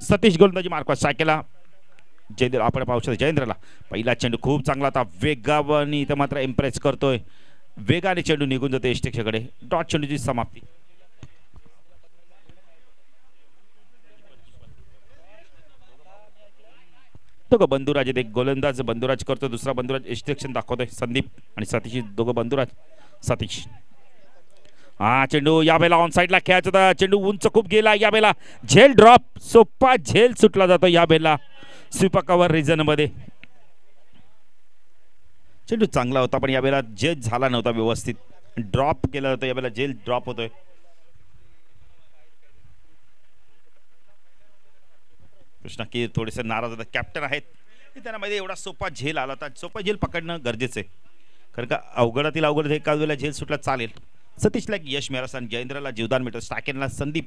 सतीश गोलंदाजी मार्कवर सायकेला जयेंद्र आपण पाहू शकतो. जयेंद्रला पहिला चेंडू खूप चांगला होता, वेगाने इथं मात्र इम्प्रेस करतोय. वेगाने चेंडू निघून जातो यष्टेक्षाकडे. डॉट चेंडूची समाप्ती. दोघं बंधुराज आहेत. एक गोलंदाज बंधुराज करतो, दुसरा बंधुराज यष्टेक्षण दाखवतोय. संदीप आणि सतीश दोघं बंधुराज. सतीश हा चेंडू यावेळेला ऑन साईडला खेळायचा होता. चेंडू उंच खूप गेला यावेळेला. झेल ड्रॉप, सोपा झेल सुटला जातो यावेळेला स्वीपर कव्हर रिजन मध्ये. चेंडू चांगला होता पण यावेळेला झेल झाला नव्हता व्यवस्थित. ड्रॉप केला होता यावेळेला. झेल ड्रॉप होतोय. कृष्णा की थोडेसे नाराज होता. कॅप्टन आहेत त्यांना माहिती एवढा सोपा झेल आला होता. सोपा झेल पकडणं गरजेचं आहे कारण का अवघडातील अवघड एका वेळेला झेल सुटला चालेल. सतीशला एक यश मिळालं आणि जयेंद्रला जीवदान मिळतं. स्टाकेनला संदीप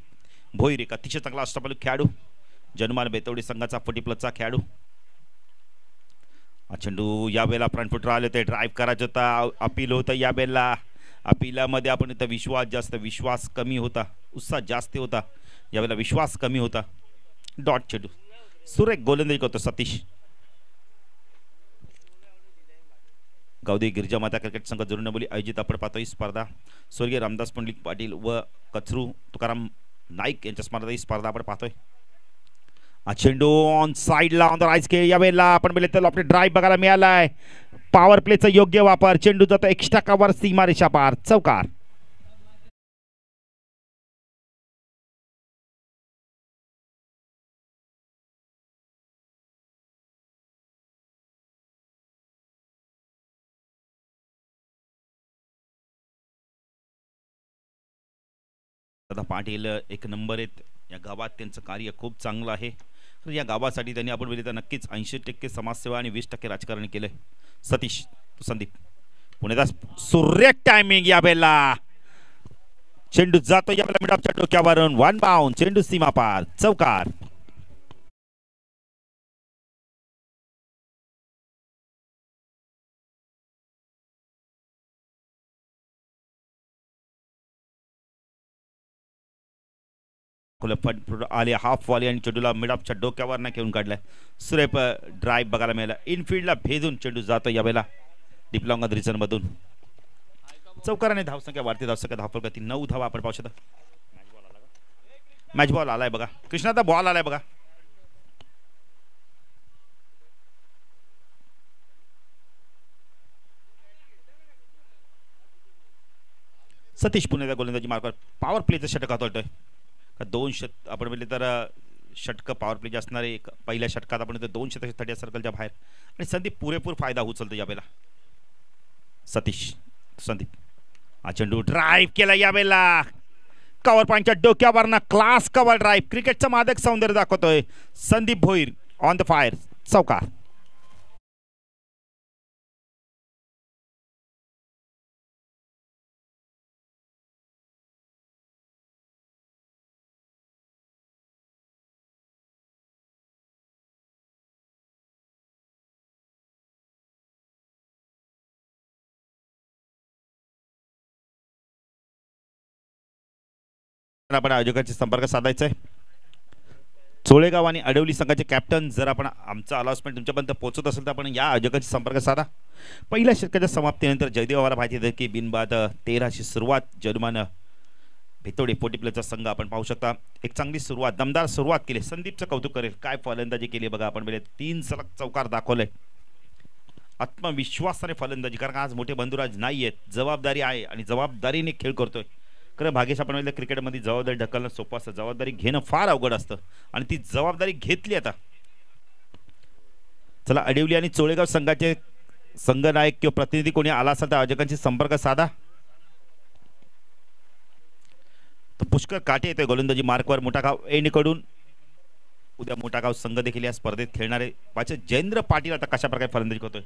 भोईर एक अतिशय चांगला अष्टपैलू खेळाडू. जन्माल बेतवडी संघाचा 40+ खेळाडू. हा चेंडू यावेळेला फ्रंट फुटर आले होते. ड्राईव्ह करायचं होता. अपील होतं यावेळेला. अपिलामध्ये आपण इथं विश्वास कमी होता. उत्साह जास्त होता यावेळेला. विश्वास कमी होता. डॉट चेंडू. सुरेख गोलंदाजी करतो सतीश. गावदे गिरिजा माता क्रिकेट संघ जुळणबोली आयोजित आपण पाहतो ही स्पर्धा स्वर्गीय रामदास पंडित पाटील व कचरू तुकाराम नाईक यांच्या स्पर्धा ही स्पर्धा आपण पाहतोय. हा चेंडू ऑन साईडला ऑन द राईट खेळ यावेळेला आपण बघितलं तर आपले ड्राईव्ह बघायला मिळालाय. पॉवर प्लेचा योग्य वापर. चेंडू जातो एक्स्ट्रा कव्हर सीमारेषा पार. चौकार. पाटील एक नंबर आहेत या गावात. त्यांचं कार्य खूप चांगलं आहे. या गावासाठी त्यांनी आपण बघितलं तर नक्कीच 80% समाजसेवा आणि 20% राजकारण केलंय. सतीश संदीप पुणेदास सुरेख टायमिंग यावेळेला. चेंडू जातो यावेळेला मिडॉपच्या डोक्यावरून. 1 बाउंड. चेंडू सीमा पार. चौकार. आले हाफ वाली आणि चेंडूला मिडॉपच्या डोक्यावर ना घेऊन काढलाय. सुरेख ड्राईव्ह बघायला मिळाला. इनफिल्डला भेदून चेंडू जातो यावेळेला डीप लॉंग रिजन मधून. चौकाराने धावसंख्या वाढते. धावसंख्या धावफलकातील 9 धावा आपण पाहू शकता. मॅच बॉल आलाय बघा. कृष्णाचा बॉल आलाय बघा. सतीश पुणेचा गोलंदाजी मार्कवर पॉवर प्लेचं षटक हातोलतोय. 2 आपण म्हटले तर षटक पॉवर प्लेचे असणारे. पहिल्या षटकात आपण 2 षटक 30 सर्कलच्या बाहेर आणि संदीप पुरेपूर फायदा उचलतो यावेळेला. सतीश संदीप हा चेंडू ड्राईव्ह केला यावेळेला. कव्हर पॉईंटच्या डोक्यावर ना क्लास कव्हर ड्राईव्ह. क्रिकेटचं मादक सौंदर्य दाखवतोय Sandeep Bhoir. On the fire. चौकार. आपण आयोजकांशी संपर्क साधायचा आहे. चोळेगाव आणि अडवली संघाचे कॅप्टन जर आपण आमचा अनाउन्समेंट तुमच्यापर्यंत पोहोचत असेल तर आपण या आयोजकांशी संपर्क साधा. पहिल्या षटकाच्या समाप्तीनंतर जयदेव आम्हाला माहिती देते की बिनबाद 13ची सुरुवात जर्मन भितोडे 40+ संघ आपण पाहू शकता. एक चांगली सुरुवात, दमदार सुरुवात केली. संदीपचं कौतुक करेल. काय फलंदाजी केली बघा आपण. 3 सलग चौकार दाखवलंय. आत्मविश्वासाने फलंदाजी. कारण आज मोठे बंधुराज नाही आहेत. जबाबदारी आहे आणि जबाबदारीने खेळ करतोय. खरं भाग्यश आपण म्हणलं क्रिकेटमध्ये जबाबदारी ढकलणं सोपं असतं. जबाबदारी घेणं फार अवघड असतं आणि ती जबाबदारी घेतली आता. चला अडवली आणि चोळेगाव संघाचे संघनायक किंवा प्रतिनिधी कोणी आला असेल तर आयोजकांशी संपर्क साधा. तो पुष्कर काटे येतोय गोलंदाजी मार्कवर. मोठागाव एंडकडून उद्या मोठागाव संघ देखील या स्पर्धेत खेळणारे पाचे. जयेंद्र पाटील आता कशा प्रकारे फलंदाजी करतोय.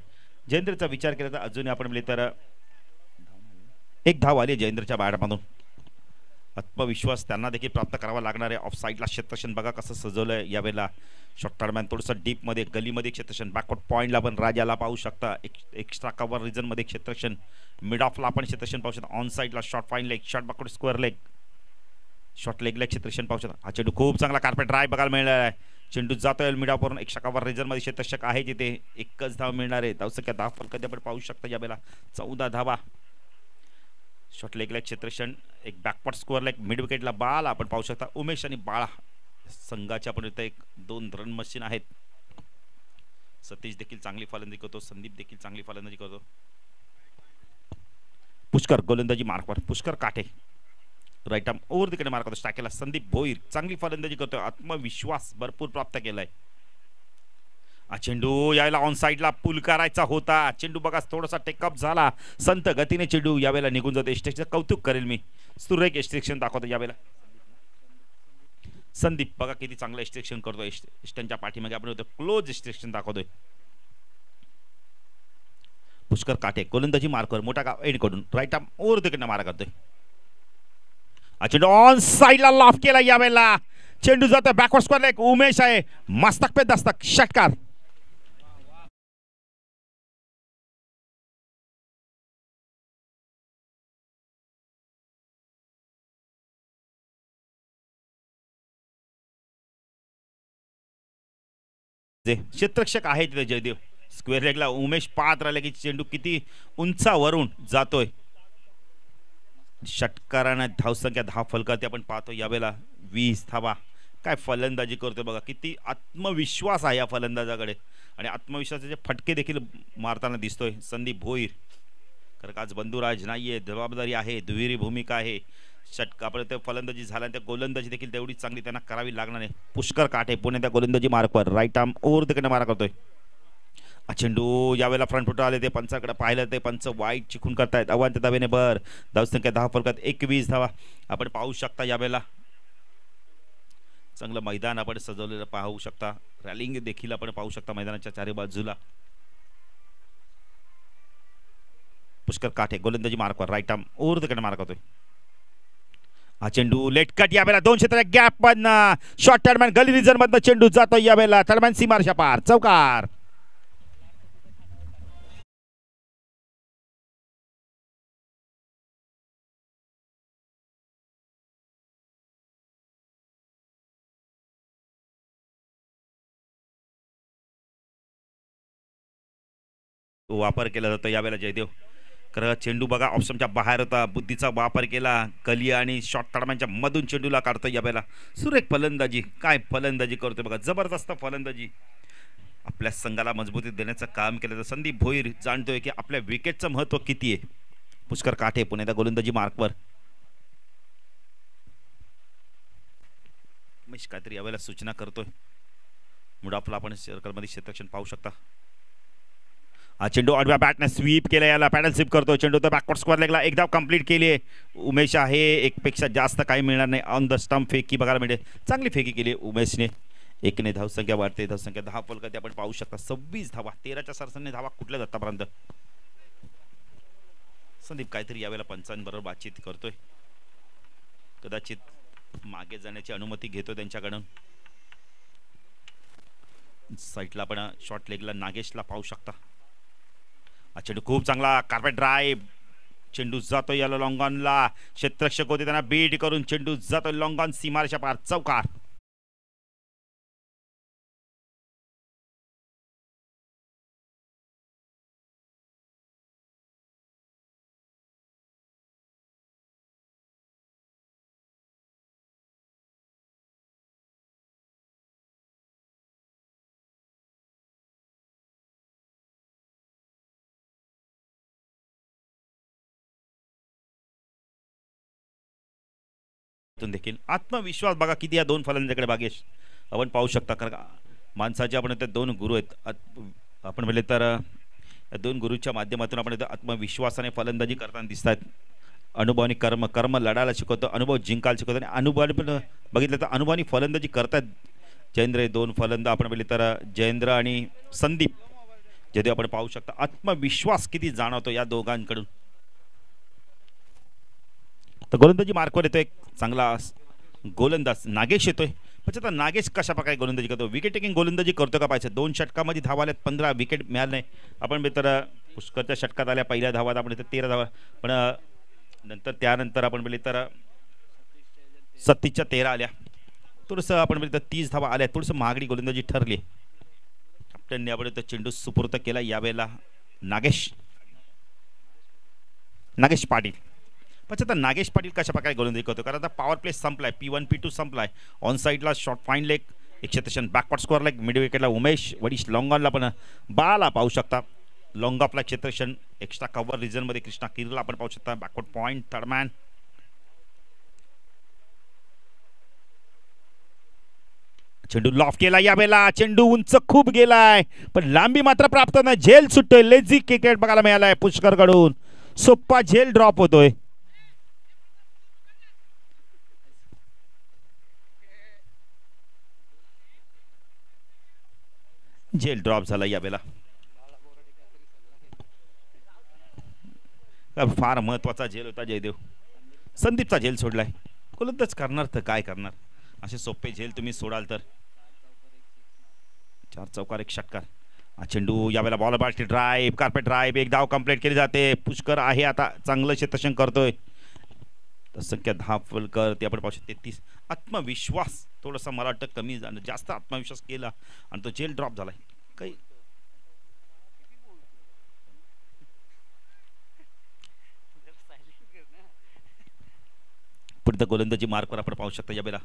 जयेंद्रचा विचार केला तर अजूनही आपण म्हणले तर 1 धाव आली जयेंद्रच्या बॅटमधून. आत्मविश्वास त्यांना देखील प्राप्त करावा लागणार आहे. ऑफ साईडला क्षेत्ररक्षण बघा कसं सजवलंय यावेळेला. शॉर्टमॅन थोडंसं डीपमध्ये गलीमध्ये क्षेत्ररक्षण. बॅकवर्ड पॉईंटला पण राजाला पाहू शकता. एक्स्ट्रा कव्हर रिजनमध्ये क्षेत्ररक्षण. मिड ऑफला आपण क्षेत्ररक्षण पाहू शकता. ऑन साईडला short fine leg, short backward square leg, short लेगला क्षेत्ररक्षण पाहू शकता. हा चेंडू खूप चांगला कार्पेट ड्राईव्ह बघायला मिळाला आहे. चेंडू जातोय मिडावरून एक षटकावर रेजरमध्ये क्षेत्ररक्षक आहे जिथे एकच धाव मिळणार आहे. धावसंख्या 10 फलकात आपण पाहू शकता यावेळेला 14 धावा. शॉट लेगला क्षेत्रक्षण एक बॅकवर्ड स्कोअरला एक मिड विकेटला बाल आपण पाहू शकता. उमेश आणि बाळा संघाच्या आपण इथे एक 2 रन मशीन आहेत. सतीश देखील चांगली फलंदाजी करतो, संदीप देखील चांगली फलंदाजी करतो. पुष्कर गोलंदाजी मार्कवर, पुष्कर काटे राईट आर्म ओव्हर तिकडे मार्क करतो. टाकेला संदीप भोईर चांगली फलंदाजी करतोय, आत्मविश्वास भरपूर प्राप्त केलाय. चेंडू यावेळेला ऑन साइडला पुल करायचा होता. चेंडू बघा थोडासा टेकअप झाला, संत गतीने चेंडू यावेळेला निघून जातो. एस्ट्रेक्शन कौतुक करेल मी, सुरेख एस्ट्रेक्शन दाखवतो यावेळेला. संदीप बघा किती चांगलं एस्ट्रेक्शन करतोय. एस्टनच्या पाठीमागे आपण क्लोज एस्ट्रेक्शन दाखवतोय. पुष्कर काटे गोलंदाजी मार्कवर मोठा गाव एंड कडून राईट आर्म ओव्हर तिकडनं मारा करतोय. चेंडू ऑन साइडला लॉफ केला यावेळेला. चेंडू जातोय बॅकवर्ड स्क्वेअरला एक उमेश आहे, मस्तक पे दस्तक षटकार. क्षेत्ररक्षक आहे तिथे जयदेव. स्क्वेअर लेगला उमेश पाहत राहिले की चेंडू किती उंचावरून जातोय. षटकाराने धावसंख्या 10 फलकात आपण पाहतो यावेळेला 20 धावा. काय फलंदाजी करतोय बघा, किती आत्मविश्वास आहे या फलंदाजाकडे आणि आत्मविश्वासाचे फटके देखील मारताना दिसतोय संदीप भोईर. कारण आज बंधुराज नाहीये, जबाबदारी आहे, दुहेरी भूमिका आहे. षटका आपण ते फलंदाजी झाल्यानंतर गोलंदाजी देखील तेवढी चांगली त्यांना करावी लागणार आहे. पुष्कर काटे पुणे त्या गोलंदाजी मार्कवर राईट आर्म ओव्हर तिकडे मारा करतोय. चेंडू यावेळेला फ्रंट फुट आले, ते पंचाकडे पाहिलं ते पंच वाईट चिखून करतायत. अवांत धावेने भर, धावसंख्या 10 फलकात 21 धावा आपण पाहू शकता. यावेळेला चांगलं मैदान आपण सजवलेलं पाहू शकता. रॅलिंग देखील आपण पाहू शकता मैदानाच्या चारी बाजूला. पुष्कर काटे गोलंदाजी मार्कवर राईट आर्म ओव्हर तिकडे मारा करतोय. चेंडू लेट कट यावेळेला 2 क्षेत्र गॅप मधनं शॉर्ट टर्मॅन गली रिजन मधनं चेंडू जातो यावेळेला टर्मॅन सीमारच्या पार चौकार. वापर केला जातो यावेळेला जयदेव. खरं चेंडू बघा ऑप्शनच्या बाहेर होता, बुद्धीचा वापर केला. कली आणि शॉर्ट तडम्यांच्या मधून चेंडूला काढतो यावेळेला. सुरेख फलंदाजी, काय फलंदाजी करतोय बघा, जबरदस्त फलंदाजी. आपल्या संघाला मजबूती देण्याचं काम केलं तर संदीप भोईर जाणतोय की आपल्या विकेटचं महत्व किती आहे. पुष्कर काठे पुण्याचा गोलंदाजी मार्कवर. महेश काहीतरी यावेळेला सूचना करतोय. मुडाफला आपण सर्कलमध्ये क्षेत्ररक्षण पाहू शकता. चेंडू आडव्या बॅटने स्वीप केला, याला पॅडल स्वीप करतो. चेंडू तर बॅकवर्ड स्क्वेअर लेगला एक धाव कंप्लीट केली आहे. उमेश आहे, एकपेक्षा जास्त काही मिळणार नाही. ऑन द स्टंप फेकी बघायला मिळते, चांगली फेकी केली उमेशने. एकने धावसंख्या वाढते, धावसंख्या 10 फलकात आपण पाहू शकता. 26 धावा, 13च्या सरसने धावा कुठल्या आतापर्यंत. संदीप काहीतरी यावेळेला पंचांबरोबर बातचीत करतोय, कदाचित मागे जाण्याची अनुमती घेतो त्यांच्याकडून. साईडला आपण शॉर्ट लेगला नागेशला पाहू शकता. चेंडू खूप चांगला कार्पेट ड्राईव्ह, चेंडू जातो याला लॉंगॉनला. क्षेत्ररक्षक होते त्यांना बीट करून चेंडू जातो लॉंगॉन सीमारेषा पार चौकार. देखील आत्मविश्वास बघा किती या 2 फलंदाजाकडे भागेश आपण पाहू शकता. कारण माणसाचे आपण ते 2 गुरु आहेत. आपण म्हणले तर या 2 गुरूच्या माध्यमातून आपण आत्मविश्वासाने फलंदाजी करताना दिसतात. अनुभवानी कर्म लढायला शिकवतो, अनुभव जिंकायला शिकवतो आणि अनुभवाने पण बघितलं तर अनुभवानी फलंदाजी करतात. जयेंद्र 2 फलंदाज आपण म्हणले तर जयेंद्र आणि संदीप जे आपण पाहू शकता. आत्मविश्वास किती जाणवतो या दोघांकडून. तर गोलंदाजी मार्कवर येतोय एक चांगला गोलंदाज नागेश येतोय. पण आता नागेश कशा प्रकारे गोलंदाजी करतो, विकेट टेकिंग गोलंदाजी करतो का पाहिजे. 2 षटकामध्ये धावा आल्यात, 15 विकेट मिळाले नाही. आपण तर पुष्करच्या षटकात आल्या पहिल्या धावात आपण इथे 13 धावा, पण नंतर त्यानंतर आपण बोलले तर 37च्या 13 आल्या. थोडंसं आपण म्हणजे 30 धावा आल्या, थोडंसं महागडी गोलंदाजी ठरली. कॅप्टनने आपण चेंडू सुपूर्द केला यावेळेला नागेश पाटील. पण आता नागेश पाटील कशा प्रकारे गोलंदाजी करतो, कारण आता पॉवर प्ले संपलाय, P1 P2 संपलाय. ऑन साईडला शॉर्ट फाईन लेग, एक क्षेत्रक्षण बॅकवर्ड स्कोअर लेग, मिड विकेटला उमेश वडीश लॉंगॉनला पण बाला पाहू शकता. लॉंग ऑफला क्षेत्रक्षण एक्स्ट्रा कव्हर रिजनमध्ये कृष्णा किरला आपण पाहू शकता. Backward point third man. चेंडू लॉफ केला यावेळेला, चेंडू उंच खूप गेलाय पण लांबी मात्र प्राप्त नाही. झेल सुटतोय, लेझी क्रिकेट बघायला मिळालाय पुष्कर कडून. सोप्पा झेल ड्रॉप होतोय. झेल ड्रॉप झाला यावेळेला. फार महत्वाचा झेल होता जयदेव. संदीपचा झेल सोडलाय. गोलंदाज करणार तर काय करणार, असे सोपे झेल तुम्ही सोडाल तर. 4 चौकार 1 षटकार. चेंडू यावेळेला बॉल बाटली ड्राईव्ह, कार्पेट ड्राईव्ह, एक धाव कंप्लीट केली जाते. पुष्कर आहे आता चांगलं क्षेत्रक्षण करतोय. संख्या 10 फलकर ते आपण पाहू शकतो. 33 आत्मविश्वास थोडासा मला वाटतं कमी झालं, जास्त आत्मविश्वास केला आणि तो झेल ड्रॉप झालाय. काही पुढे गोलंदाजी मार्कवर आपण पाहू शकता यावेळेला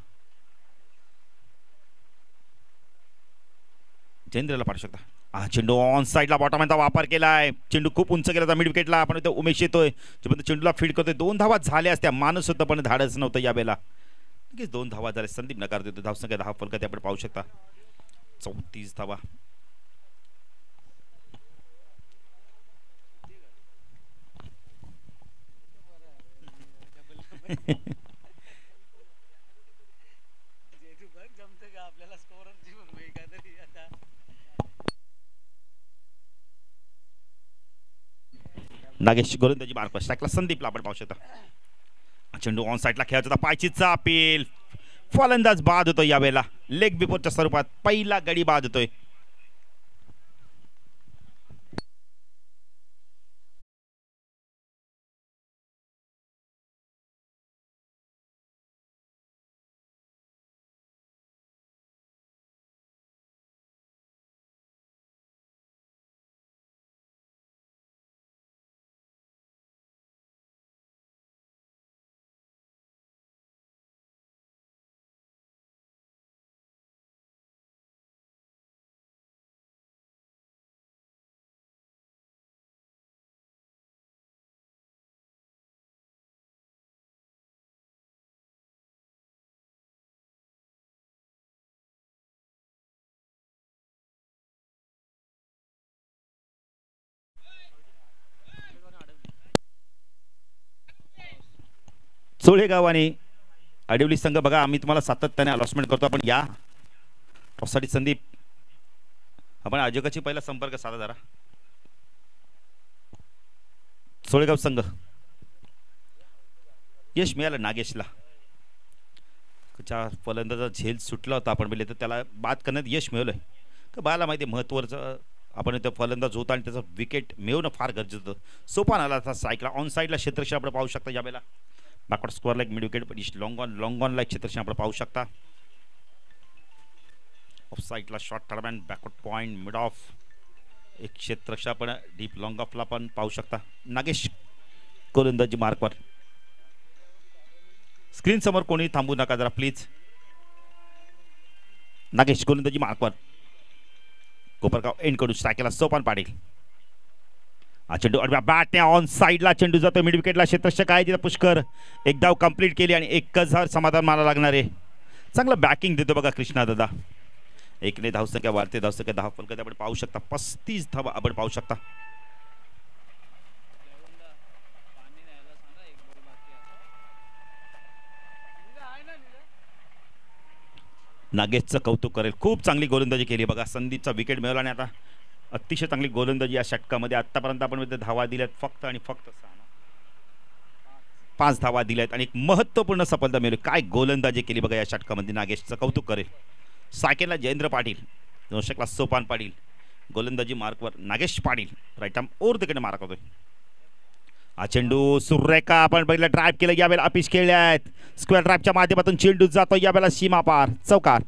जयेंद्रला पाहू शकता. चेंडू ऑन साईडला बॉटमचा वापर केलाय. चेंडू खूप उंच गेला मिड विकेटला. आपण इथे उमेश येतोय, चेंडूला फीड करतोय. 2 धावा झाल्या असत्या, माणूस होतं पण धाडच नव्हतं यावेळेला. नक्कीच 2 धावा झाल्या. संदीप नकार देतो. धावसंख्या 10 फलक आपण पाहू शकता. 34 धावा. नागेश गोलंदाजी मार्क स्ट्राईकला संदीपला आपण पाहू शकता. चेंडू ऑन साईडला खेळत होता, पायचीचा अपील, फलंदाज बाद होतोय यावेळेला. लेग बिफोरच्या स्वरूपात पहिला गडी बाद होतोय. चोळेगाव आणि आडिवली संघ बघा, आम्ही तुम्हाला सातत्याने अलॉटमेंट करतो. आपण या टॉससाठी संदीप आपण आयोजकाची पहिला संपर्क साधा जरा. चोळेगाव संघ यश मिळालं नागेशला. ज्या फलंदाजा झेल सुटला होता आपण पहिले तर त्याला बाद करण्यात यश मिळवलंय. का बाला माहिती महत्त्वाचं आपण इथं फलंदाज होता आणि त्याचं विकेट मिळवणं फार गरजेचं होतं. सोपान आला था साईकला ऑन साईडला क्षेत्रक्षण आपण पाहू शकता. यावेळेला backward square leg mid wicket long on leg क्षेत्रक्षण आपण पाहू शकता. ऑफ साईडला short third man backward point mid off एक क्षेत्रक्षण आपण डीप लॉंग ऑफला पण पाहू शकता. नागेश गोलंदाजी मार्कवर. स्क्रीन समोर कोणी थांबू नका जरा प्लीज. नागेश गोलंदाजी मार्कवर. कोपरगाव एंड कडून स्ट्राईकला सोपान पाटील. चेंडू बॅटने ऑन साईडला चेंडू जातो मिड विकेटला. क्षेत्रक्षण काय तिथं पुष्कर एक धाव कंप्लीट केली आणि 1000 समाधान मला लागणार आहे. चांगलं बॅकिंग देतो बघा कृष्णा दादा. एकने धावसंख्या वाढते, धावसंख्या 10 फलक आपण पाहू शकता. 35 धावा आपण पाहू शकता. नागेशचं कौतुक करेल, खूप चांगली गोलंदाजी केली बघा. संदीपचा विकेट मिळवला आणि आता अतिशय चांगली गोलंदाजी या षटकामध्ये. आतापर्यंत आपण धावा दिल्यात फक्त आणि फक्त 5 धावा दिल्यात आणि एक महत्त्वपूर्ण सफलता मिळवली. काय गोलंदाजी केली बघा या षटकामध्ये. नागेशचं कौतुक करेल. सायकेलला जयेंद्र पाटील, दर्शकला सोपान पाटील. गोलंदाजी मार्कवर Nagesh Patil. Right arm over the wicket mark होतोय. हा चेंडू सुरेखा आपण पहिला ड्राईव्ह केलं, यावेळेला अपिश खेळले आहेत. स्क्वेअर ड्राईव्हच्या माध्यमातून चेंडू जातो यावेळेला सीमा पार, चौकार.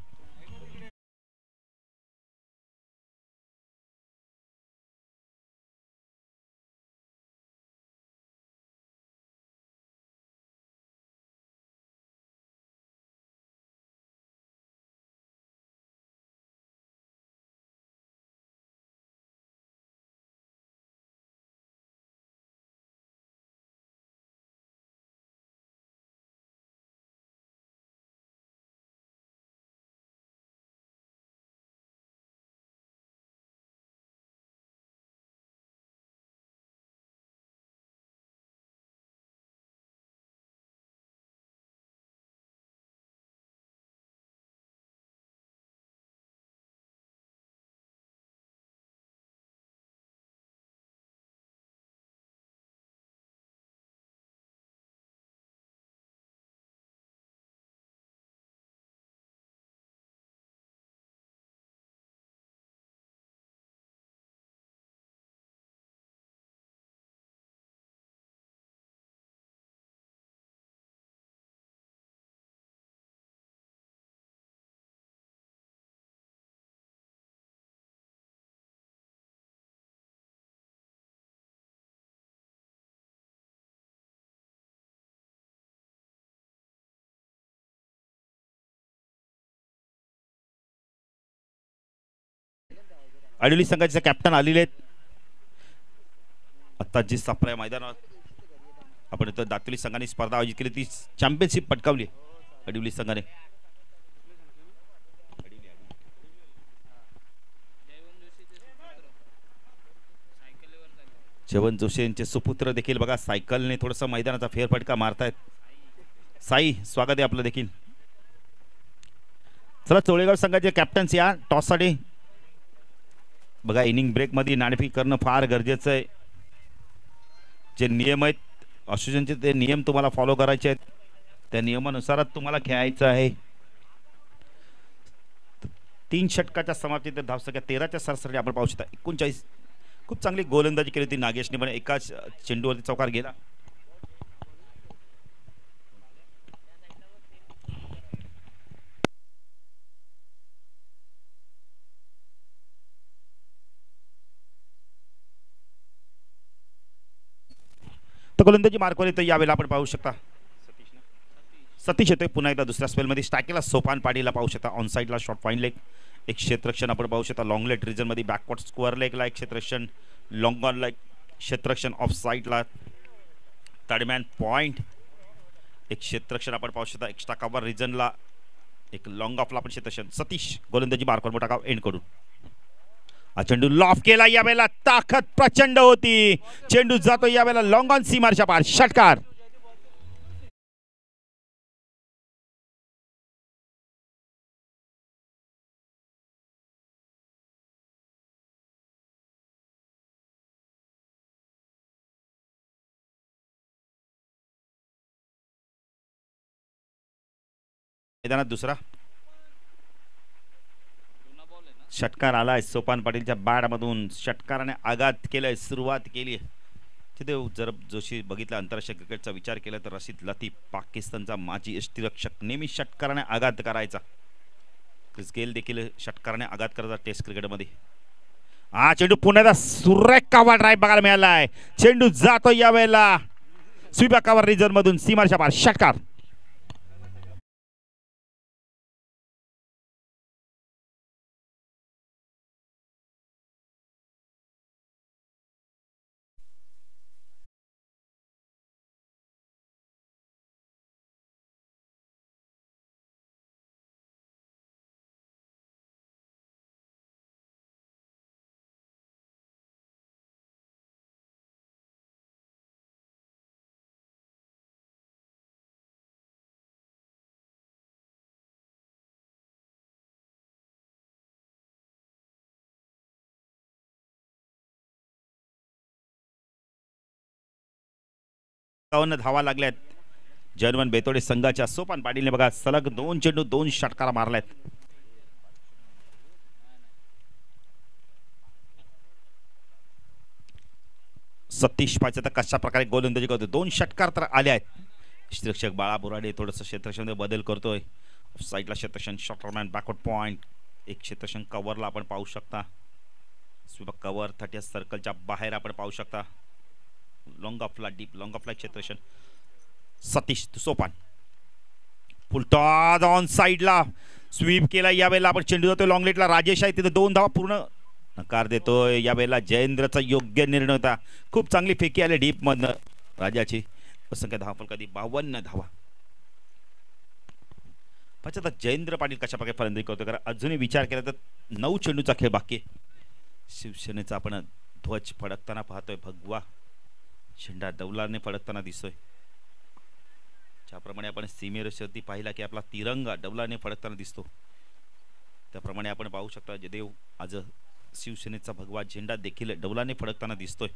अडोली संघाचे कॅप्टन आलेले आहेत. आता जी सापरा मैदानात आपण इथं दातोली संघाने स्पर्धा आयोजित केली, ती चॅम्पियनशिप पटकावली अडोली संघाने. जवन जोशी यांचे सुपुत्र देखील बघा सायकलने थोडस मैदानाचा फेरफटका मारतायत. साई, स्वागत आहे आपलं देखील. चला, चोळेगाव संघाचे कॅप्टन्स या टॉससाठी. बघा इनिंग ब्रेक मध्ये नाणेफेक करणं फार गरजेचं आहे. जे नियम आहेत असोसिएशनचे, ते नियम तुम्हाला फॉलो करायचे आहेत. त्या नियमानुसारच तुम्हाला खेळायचं आहे. 3 षटकाच्या समाप्तीत धावसंख्या 13च्या सरासरी आपण पाहू शकता. 39. खूप चांगली गोलंदाजी केली होती नागेशने, पण एकाच चेंडूवरती चौकार गेला. तर गोलंदाजी मार्कवर येतो यावेळेला आपण पाहू शकता. सतीश येतोय पुन्हा एकदा दुसऱ्या स्पेलमध्ये. स्टॅकेला सोपान पाडीला पाहू शकता. ऑन साईडला शॉर्ट फाईन लेग, एक क्षेत्ररक्षण आपण पाहू शकता. लॉंग लेट रिजन मध्ये बॅकवर्ड स्क्वेअर लेगला एक क्षेत्ररक्षण, लॉंग ऑन लाईक क्षेत्ररक्षण, ऑफ साईडला तडमॅन पॉइंट एक क्षेत्ररक्षण आपण पाहू शकता. एक्स्ट्रा कव्हर रिजनला एक लॉंग ऑफला आपण क्षेत्ररक्षण. सतीश गोलंदाजी मार्कवर मोठा गाव एंड कडून. हा चेंडू लॉफ केला, यावेळेला ताकद प्रचंड होती. चेंडू जातो यावेळेला लॉंग ऑन सीमारच्या पार, षटकार. मैदानात दुसरा षटकार आलाय. सोपान पाटीलच्या बॅटमधून षटकाराने आघात केलाय, सुरुवात केली. तिथे जर जोशी बघितला आंतरराष्ट्रीय क्रिकेटचा विचार केला तर रशीद लतीफ, पाकिस्तानचा माजी यष्टिरक्षक, नेहमी षटकाराने आघात करायचा. क्रिस गेल देखील षटकाराने आघात करायचा टेस्ट क्रिकेटमध्ये. हा चेंडू पुण्याचा सुरेख कव्हर ड्राईव्ह बघायला मिळालाय. चेंडू जातो यावेळेला स्वीपर कव्हर रिजन मधून सीमारच्या पार, षटकार. धावा लागल्यात जर्मन बेतोडे संघाच्या. सोपान पाटीलने बघा सलग 2 चेंडू 2 षटकार मारल्यात. सतीश पाहिजे तर कशा प्रकारे गोलंदाजी करतोय. 2 षटकार तर आले आहेत. क्षेत्ररक्षक बाळा बोराडे थोडंसं क्षेत्ररक्षणामध्ये बदल करतोय. साईडला क्षेत्ररक्षण शॉर्टरमॅन बॅकवर्ड पॉइंट. एक क्षेत्ररक्षण कव्हरला आपण पाहू शकता. कव्हर 30 सर्कलच्या बाहेर आपण पाहू शकता. लॉंग ऑफला डीप लॉंग ऑफला क्षेत्ररक्षण. सतीश सोपान फुलटॉस ऑन साईडला स्वीप केला. यावेळेला आपण चेंडू जातोय लॉंगलेटला. राजेश आहे तिथे 2 धावा पूर्ण नकार देतोय. यावेळेला जयेंद्रचा योग्य निर्णय होता. खूप चांगली फेकी आली डीप मधनं राजाची. असंख्य धावा कधी 52 धावा. आता जयेंद्र पाटील कशा प्रकारे फलंदाजी करतोय कारण अजूनही विचार केला तर 9 चेंडूचा खेळ बाकी आहे. शिवसेनेचा आपण ध्वज फडकताना पाहतोय. भगवा झेंडा डौलाने फडकताना दिसतोय. ज्याप्रमाणे आपण सीमेरेषेवरती पाहिला की आपला तिरंगा डौलाने फडकताना दिसतो त्याप्रमाणे आपण पाहू शकता जयदेव आज शिवसेनेचा भगवा झेंडा देखील डौलाने फडकताना दिसतोय.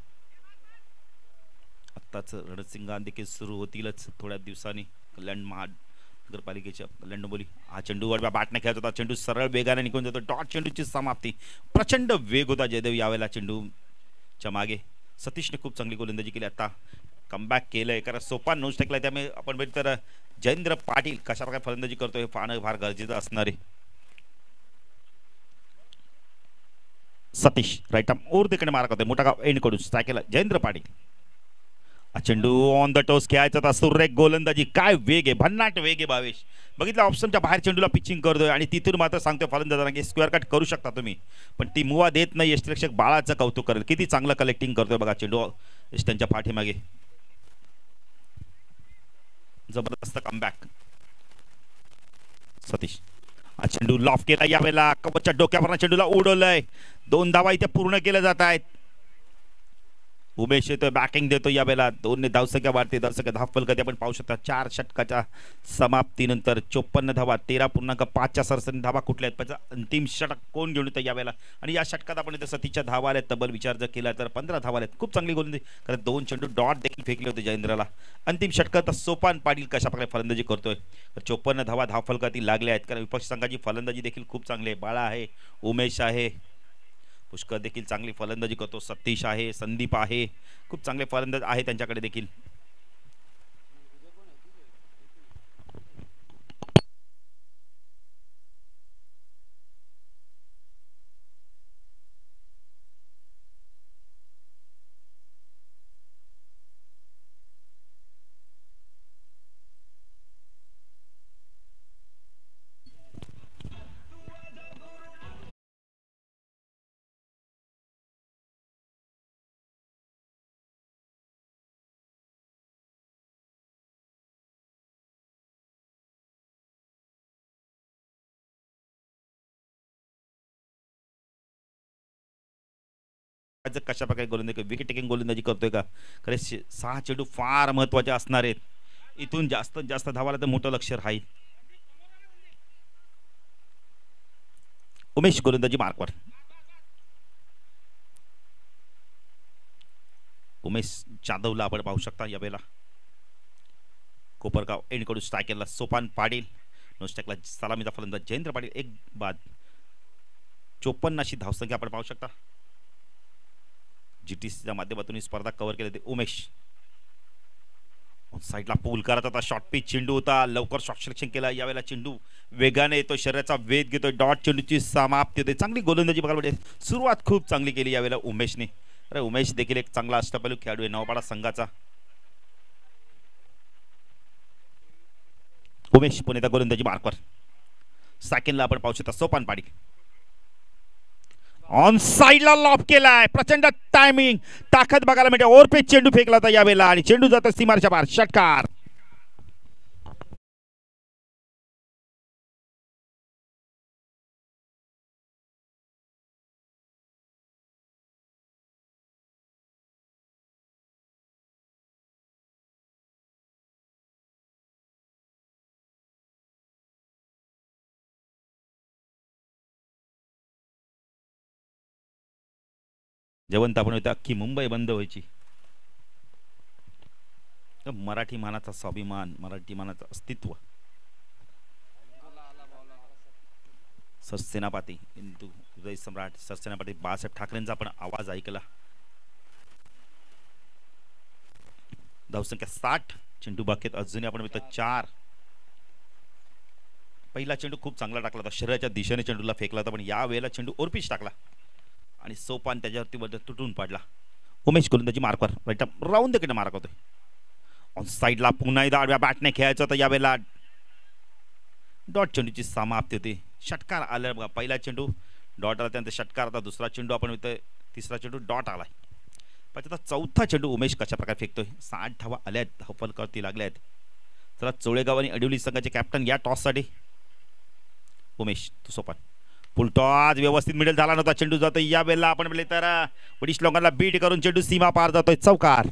आत्ताच रणसिंगान देखील सुरू होतीलच थोड्या दिवसांनी. कल्याण महानगरपालिकेच्या कल्याणबोली हा चेंडू वडव्या बॅटने खेळत होता. चेंडू सरळ वेगाने निघून जातो. डॉट चेंडूची समाप्ती. प्रचंड वेग होता जयदेव यावेळेला चेंडूच्या मागे. सतीशने खूप चांगली गोलंदाजी केली. आता कमबॅक केलंय कारण सोपान नोज टेकलाय. त्यामुळे आपण बघितलं तर जयेंद्र पाटील कशा प्रकारे फलंदाजी करतोय हे पाहणं फार गरजेचं असणार आहे. सतीश राईट आर्म ओर तिकडे मार करतोय. मोठा गाव एंड कडून स्ट्राईक केला जयेंद्र पाटील. चेंडू ऑन द टोस खेळायचा होता. सुरेख गोलंदाजी. काय वेग आहे भन्नाट वेग आहे भावेश. बघितलं ऑप्शनच्या बाहेर चेंडूला पिचिंग करतोय आणि तिथून मात्र सांगतोय फलंदाजांना की स्क्वेअर कट करू शकता तुम्ही पण ती मुवा देत नाही. यष्टिरक्षक बाळाचं कौतुक करेल. किती चांगलं कलेक्टिंग करतोय बघा चेंडू त्यांच्या पाठीमागे. जबरदस्त कमबॅक. सतीश हा चेंडू लॉफ केला. यावेळेला कवचच्या डोक्यावर चेंडूला उडवलंय. 2 धावा इथे पूर्ण केल्या जात आहेत. उमेश येतोय बॅटिंग देतो. यावेळेला 2 धावसंख्या वाढते. धावसंख्या धाव कधी आपण पाहू शकता. 4 षटकाच्या समाप्तीनंतर 54 धावा 13.5च्या सरसरी धावा कुठल्या आहेत त्याचा अंतिम षटक कोण घेऊन येतं यावेळेला. आणि या षटकात आपण इथे सतीच्या धावा आल्या तब्बल विचार जर केला तर 15 धावा आल्यात. खूप चांगली गोलंदाजी कारण 2 चेंडू डॉट देखील फेकले होते जयेंद्रला. अंतिम षटकात सोपान पाटील कशा प्रकारे फलंदाजी करतोय. 54 धावा धावफलकातील लागल्या आहेत कारण विपक्ष संघाची फलंदाजी देखील खूप चांगली आहे. बाळा आहे उमेश आहे पुष्कर देखील चांगली फलंदाजी करतो. सतीश आहे संदीप आहे खूप चांगले फलंदाज आहे त्यांच्याकडे देखील. कशा प्रकारे गोलंदाजी विकेट टेकिंग गोलंदाजी करतोय का खरे 6 चेंडू फार महत्वाचे असणार आहेत. इथून जास्तीत जास्त धावाला तर मोठं लक्ष राहील. उमेश गोलंदाजी मार्कवर. उमेश जाधवला आपण पाहू शकता यावेळेला. कोपरगाव एंड कडून स्ट्राईक केला. सोपान पाटील नोस्टॅकला सलामीचा फलंदाज जयेंद्र पाटील. एक बाद 54 अशी धावसंख्या आपण पाहू शकता. जीटीसीच्या माध्यमातून ही स्पर्धा कव्हर केली. उमेश साईडला पूल करत होता. शॉर्ट पिच चेंडू होता. लवकर शॉर्ट सिलेक्शन केला. यावेळेला चेंडू वेगाने येतो. शरीराचा वेध घेतोय. डॉट चेंडूची समाप्ती होते. चांगली गोलंदाजी बघायला मिळते. सुरुवात खूप चांगली केली यावेळेला उमेशने. अरे उमेश देखील एक चांगला अष्टपैलू खेळाडू आहे नवपाडा संघाचा. उमेश पुणे गोलंदाजी मार्कवर. सेकंडला आपण पाहू शकता सोपान पाटील ऑन साइडला लॉप केलाय. प्रचंड टायमिंग ताकद बघायला मिळते. ओव्हरपेच चेंडू फेकला होता यावेळेला आणि चेंडू जातो सीमारेच्या बाहेर. षटकार. जेवण आपण होतं अख्खी मुंबई बंद व्हायची. मराठी मानाचा स्वाभिमान मराठी मानाचं अस्तित्व. सरसेनापती हिंदू हृदय सम्राट सरसेनापती बाळासाहेब ठाकरेंचा आपण आवाज ऐकला. धावसंख्या 60. चेंडू बाकीत अजूनही आपण इथं 4. पहिला चेंडू खूप चांगला टाकला होता, शरीराच्या दिशेने चेंडूला फेकला होता, पण या वेळेला चेंडू ओरपीच टाकला आणि सोपान त्याच्यावरती मध्ये तुटून पडला. उमेश गोलंदाजी मार्कवर राईट राऊंड द मार्क होतोय. ऑन साईडला पुन्हा एकदा आडव्या बॅटने खेळायचं होतं. यावेळेला डॉट चेंडूची समाप्ती होती. षटकार आला बघा. पहिला चेंडू डॉट आला, त्यानंतर षटकार आता दुसरा चेंडू आपण इथं, तिसरा चेंडू डॉट आलाय. पण आता चौथा चेंडू उमेश कशा प्रकारे फेकतोय. 60 धावा आल्या आहेत, धावफलकावरती लागल्या आहेत. चला चोळेगाव आणि अडिवली संघाचे कॅप्टन या टॉससाठी. उमेश तू सोपान फुल टॉस व्यवस्थित मिडल झाला नव्हता. चेंडू जातोय या वेळेला आपण म्हणले तर वडिश लोकांना बीट करून चेंडू सीमा पार जातोय. चौकार.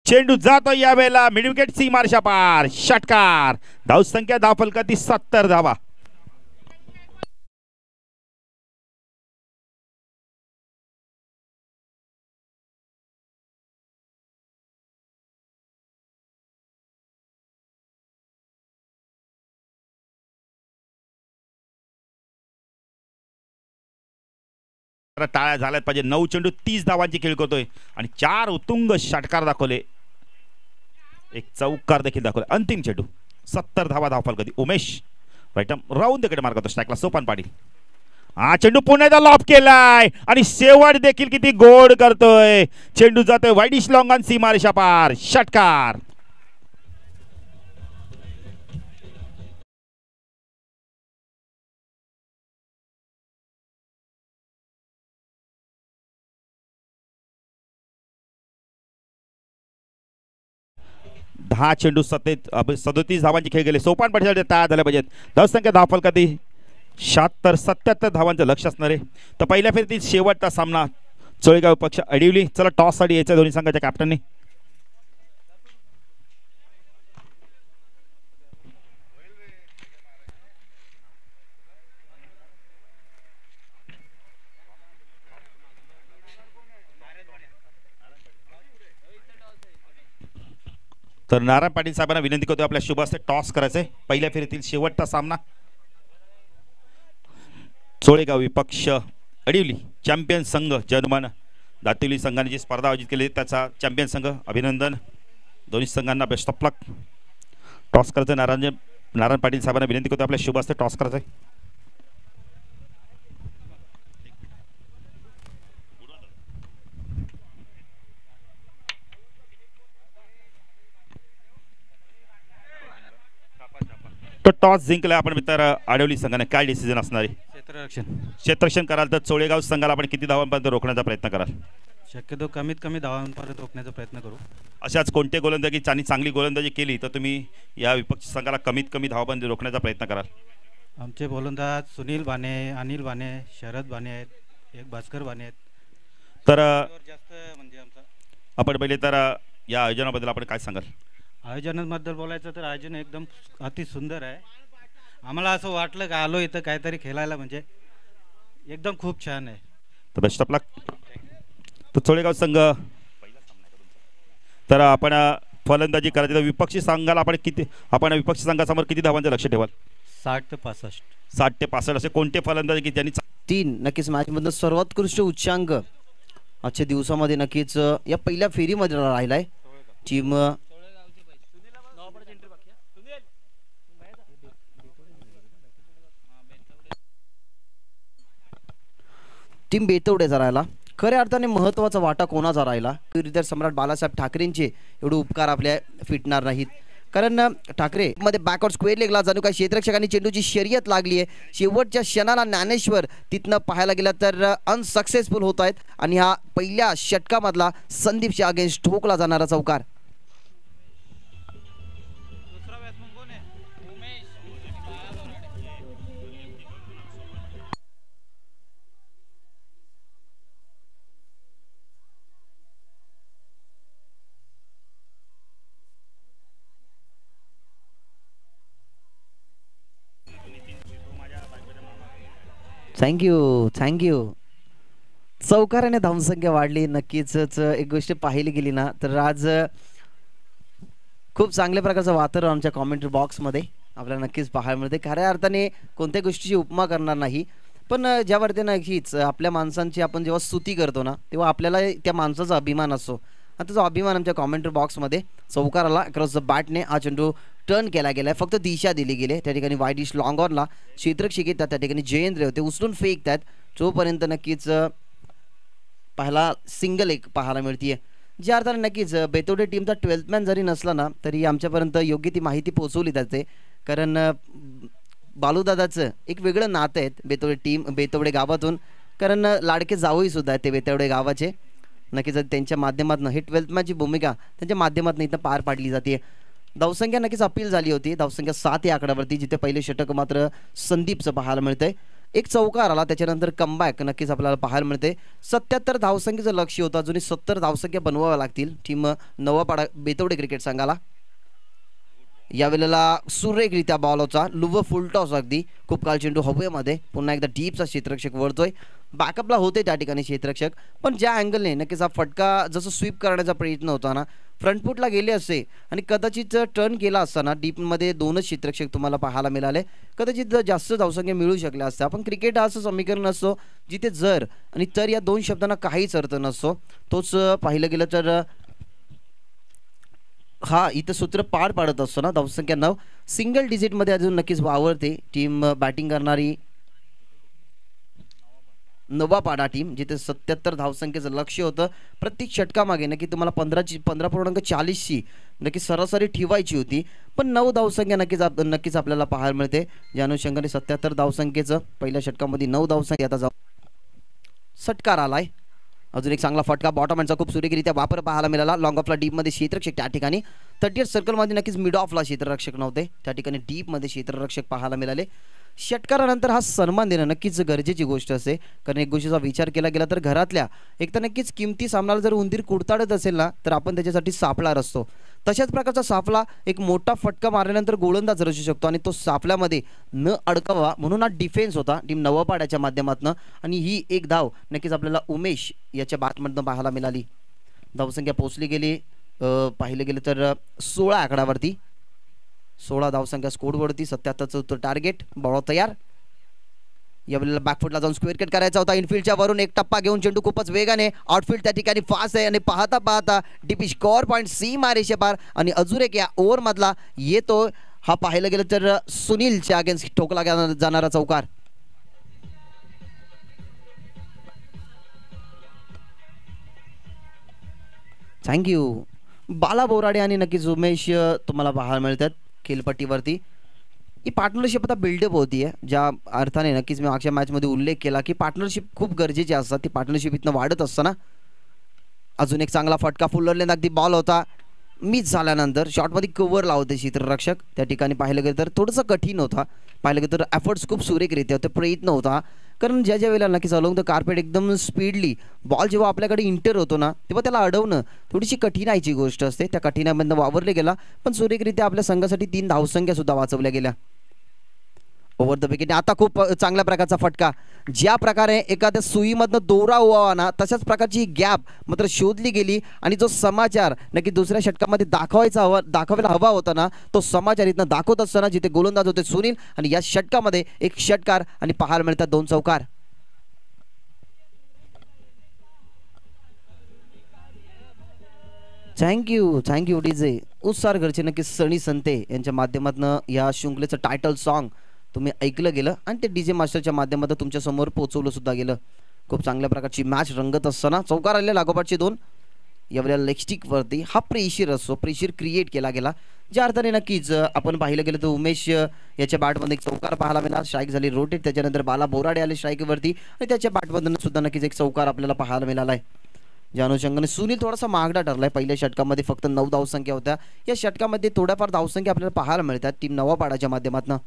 चेंडू जातो या वेळेला मिड विकेट सीमारेषा पार. षटकार. धावसंख्या धावफलकाती 70 धावा. टाळ्या झाल्यात पाहिजे. 9 चेंडू 30 धावांची खेळ करतोय आणि 4 उत्तुंग षटकार दाखवले, एक चौकार देखील दाखवले. अंतिम चेंडू 70 धावा धावफलकाती. Umesh right round the mark होतो. स्ट्राईकला सोपान पाटील. हा चेंडू पुण्याचा लॉप केलाय आणि शेवट देखील किती गोड करतोय. चेंडू जातोय वाईडिश लॉंगॉन सीमारेषा पार. षटकार. दहा चेंडू 37 धावांचे खेळ गेले. सोपान पाटील तयार झाल्या पाहिजेत. धावसंख्या धावफलकाती 76-77 धावांचं लक्ष असणार आहे. तर पहिल्या फेरीतील शेवटचा सामना चोळेगाव पक्ष अडिवली. चला टॉस साठी यायचं दोन्ही संघाच्या कॅप्टनने. तर नारायण पाटील साहेबांना विनंती करतो आपल्या शुभ हस्ते टॉस करायचंय. पहिल्या फेरीतील शेवटचा सामना चोळेगाव विपक्ष अडिवली. चॅम्पियन संघ जर्मन दातिवली संघाने जी स्पर्धा आयोजित केली त्याचा चॅम्पियन संघ अभिनंदन. दोन्ही संघांना बेस्ट ऑफ लक. टॉस करायचं. नारायण पाटील साहेबांना विनंती करतो आपल्या शुभ हस्ते टॉस करायचंय. तो टॉस जिंकला आपण मित्र आडवली संघाने. काय डिसिजन असणार आहे. क्षेत्ररक्षण कराल तर चोळेगाव संघाला आपण किती धावांपर्यंत रोखण्याचा प्रयत्न कराल. शक्यतो कमीत कमी धावांपर्यंत रोखण्याचा प्रयत्न करू. अशाच कोणते गोलंदाजी चांगली गोलंदाजी केली तर तुम्ही या विपक्ष संघाला कमीत कमी धावांपर्यंत रोखण्याचा प्रयत्न कराल. आमचे गोलंदाज सुनील बाने, अनिल बाने, शरद बाने आहेत, एक भास्कर बाने आहेत. तर जास्त म्हणजे आमचा आपण पहिले तर या आयोजनाबद्दल आपण काय सांगाल. आयोजनाबद्दल बोलायचं तर आयोजन एकदम अति सुंदर आहे. आम्हाला असं वाटलं का आलो इथं काहीतरी खेळायला, म्हणजे एकदम खूप छान आहे. तर बेस्ट ऑफ लक. तर चोळेगाव संघ तर आपण फलंदाजी करायची तर विपक्षी संघाला आपण विपक्षी संघासमोर किती धावांचं लक्ष ठेवाल. 60 ते 65. 60 ते 65 असे कोणते फलंदाजी की त्यांनी 3 नक्कीच मॅचमधनं सर्वोत्कृष्ट उच्चांक आजच्या दिवसामध्ये नक्कीच या पहिल्या फेरीमध्ये राहिलाय. टीम टीम बेतवड्याचा राहिला. खऱ्या अर्थाने महत्त्वाचा वाटा कोणाचा राहिला. सम्राट बाळासाहेब ठाकरेंचे एवढे उपकार आपल्या फिटणार नाहीत, कारण ठाकरे मध्ये बॅकवर्ड स्क्वेअर लेगला जणू काही क्षेत्ररक्षकांनी चेंडूची शर्यत लागली आहे. शेवटच्या क्षणाला ज्ञानेश्वर तिथनं पाहायला गेला तर अनसक्सेसफुल होत आहेत आणि हा पहिल्या षटकामधला संदीपच्या अगेन्स्ट ठोकला जाणारा चौकार. थँक्यू. चौकाराने धावसंख्या वाढली नक्कीच. एक गोष्ट पाहिली गेली ना तर आज खूप चांगल्या प्रकारचं वातावरण आमच्या कॉमेंट्री बॉक्समध्ये आपल्याला नक्कीच पाहायला मिळते. खऱ्या अर्थाने कोणत्याही गोष्टीची उपमा करणार नाही, पण ज्यावरती नक्कीच आपल्या माणसांची आपण जेव्हा स्तुती करतो ना तेव्हा आपल्याला त्या माणसाचा अभिमान असतो. आता जो अभिमान आमच्या कॉमेंट्री बॉक्समध्ये चौकाराला अक्रॉस द बॅटने हा चेंडू टर्न केला गेला आहे. फक्त दिशा दिली गेली त्या ठिकाणी वाईट डिश लॉंग ऑनला क्षेत्ररक्षक येतात त्या ठिकाणी जयेंद्र होते उचलून फेकतात. जोपर्यंत नक्कीच पहिला सिंगल एक पाहायला मिळते. ज्या अर्थाने नक्कीच बेतोडे टीमचा 12th मॅन जरी नसला ना तरी आमच्यापर्यंत योग्य ती माहिती पोहोचवली जाते. कारण बालूदादाचं एक वेगळं नातं आहे बेतोडे गावातून. कारण लाडके जावई सुद्धा आहेत ते बेतोडे गावाचे. नक्कीच त्यांच्या माध्यमातून हे 12th मॅनची भूमिका त्यांच्या माध्यमातून इथं पार पाडली जाते. धावसंख्या नक्कीच अपील झाली होती. धावसंख्या 7 या आकड्यावरती, जिथे पहिले षटक मात्र संदीपचं पाहायला मिळतंय. एक चौकार आला त्याच्यानंतर कमबॅक नक्कीच आपल्याला पाहायला मिळते. 77 धावसंख्येचं लक्ष होतं, अजूनही 70 धावसंख्या बनवाव्या लागतील टीम नवापाडा बेतवडे क्रिकेट संघाला. यावेळेला सुरेखरित्या बॉल होता लुव फुल टॉस, अगदी खूप काळ चेंडू हवेमध्ये. पुन्हा एकदा डीपचा क्षेत्ररक्षक वळतोय. बॅकअपला होते त्या ठिकाणी क्षेत्ररक्षक, पण ज्या अँगलने नक्कीच हा फटका जसं स्वीप करण्याचा प्रयत्न होता ना, फ्रंटफुटला गेले असते आणि कदाचित टर्न केला असताना डीपमध्ये 2च क्षेत्ररक्षक तुम्हाला पाहायला मिळाले, कदाचित जास्त धावसंख्या मिळू शकल्या असत्या. पण क्रिकेट हा असं समीकरण असतो जिथे जर आणि तर या 2 शब्दांना काहीच अर्थ नसतो. तोच पाहिलं गेलं तर हा इथं सूत्र पार पाडत असतो ना. धावसंख्या 9 सिंगल डिजिटमध्ये अजून नक्कीच वावरते टीम बॅटिंग करणारी नवापाडा टीम, जिथे 77 धावसंख्येचं लक्ष होतं. प्रत्येक षटकामागे नक्की तुम्हाला 15.40ची नक्की सरासरी ठेवायची होती, पण 9 धावसंख्या नक्कीच आपल्याला पाहायला मिळते. ज्या अनुषंगाने 77 धावसंख्येचं पहिल्या षटकामध्ये 9 धावसंख्या आता षटकार आलाय. अजून एक चांगला फटका बॉटमॅनचा खूप सुरेखरित्या वापर पाहायला मिळाला. लॉंग ऑफला डीपमध्ये क्षेत्ररक्षक त्या ठिकाणी 38 सर्कलमध्ये नक्कीच मिड ऑफला क्षेत्ररक्षक नव्हते, त्या ठिकाणी डीपमध्ये क्षेत्ररक्षक पाहायला मिळाले. षटकारानंतर हा सन्मान देणं नक्कीच गरजेची गोष्ट असते. कारण एक गोष्टीचा विचार केला गेला तर घरातल्या एक तर नक्कीच किमती सामनाला जर उंदीर कुडताडत असेल ना तर आपण त्याच्यासाठी सापळा रचतो. तशाच प्रकारचा सापळा एक मोठा फटका मारल्यानंतर गोलंदाज रचू शकतो आणि तो सापल्यामध्ये न अडकावा म्हणून हा डिफेन्स होता टीम नवापाड्याच्या माध्यमातून. आणि ही एक धाव नक्कीच आपल्याला उमेश याच्या बॅटमधनं पाहायला मिळाली. धावसंख्या पोहोचली गेली पाहिलं गेलं तर 16 आकड्यावरती. 16 धावसंख्या स्कोरवरती. 77चं टार्गेट. बॉल तयार. यावेळेला बॅकफुटला जाऊन स्क्वेअर कट करायचा होता. इनफिल्डच्या वरून एक टप्पा घेऊन चेंडू खूपच वेगाने आउटफील्ड त्या ठिकाणी फास्ट आहे आणि पाहता पाहता डीपी स्कोअर पॉईंट सी मारेशे पार. आणि अजून एक या ओव्हरमधला येतो हा पाहायला गेलं तर सुनीलच्या अगेन्स्ट ठोकला जाणारा चौकार. थँक्यू. बाला बोराडे आणि नक्कीच उमेश तुम्हाला पाहायला मिळतात खेळपट्टीवरती. ही पार्टनरशिप आता बिल्डअप होती आहे, ज्या अर्थाने नक्कीच मी मागच्या मॅचमध्ये उल्लेख केला की पार्टनरशिप खूप गरजेची असतात. ती पार्टनरशिप इथनं वाढत असताना अजून एक चांगला फटका फुलरलेंद अगदी बॉल होता मिस झाल्यानंतर शॉटमध्ये कव्हर लावते क्षेत्ररक्षक. त्या ठिकाणी पाहिलं गेलं तर थोडंसं कठीण होता. पाहिलं गेलं तर एफर्ट्स खूप सुरेखरित्या होते, प्रयत्न होता. कारण ज्या वेळेला नक्कीच अलोंग द कार्पेट एकदम स्पीडली बॉल जेव्हा आपल्याकडे इंटर होतो ना तेव्हा त्याला अडवणं थोडीशी कठीणाईची गोष्ट असते. त्या कठीणाईमधनं वावरले गेला, पण सुरेखरित्या आपल्या संघासाठी 3 धावसंख्या सुद्धा वाचवल्या गेल्या. Over the wicket. आता खूप चांगल्या प्रकारचा फटका. ज्या प्रकारे एखाद्या सुईमधनं दोरा व्हावा ना तशाच प्रकारची गॅप मात्र शोधली गेली आणि जो समाचार नक्की दुसऱ्या षटकामध्ये दाखवायला हवा होता ना तो समाचार इथनं दाखवत असताना जिथे गोलंदाज होते सुनील आणि या षटकामध्ये एक षटकार आणि पाहायला मिळतात 2 चौकार. थँक्यू डीजे उत्सार घरचे नक्कीच सनी संते यांच्या माध्यमातून या शृंखलेचं टायटल सॉन्ग तुम्ही ऐकलं गेलं आणि ते डीजे मास्टरच्या माध्यमातून तुमच्या समोर पोहोचवलं सुद्धा गेलं. खूप चांगल्या प्रकारची मॅच रंगत असताना चौकार आले लागोपाठचे 2. यावेळेला लेग स्टिकवरती हा प्रेशर असतो, प्रेशर क्रिएट केला गेला. ज्या अर्थाने नक्कीच आपण पाहिलं गेलं तर उमेश याच्या बॅटमध्ये एक चौकार पाहायला मिळाला. स्ट्राईक झाली रोटेट. त्याच्यानंतर बाला बोराडे आले स्ट्राईकवरती आणि त्याच्या बॅटमधून सुद्धा नक्कीच एक चौकार आपल्याला पाहायला मिळाला आहे. ज्या अनुषंगाने सुनील थोडासा महागडा ठरलाय. पहिल्या षटकामध्ये फक्त 9 धावसंख्या होत्या. या षटकामध्ये थोड्याफार धावसंख्या आपल्याला पाहायला मिळतात टीम नवापाडाच्या माध्यमातून.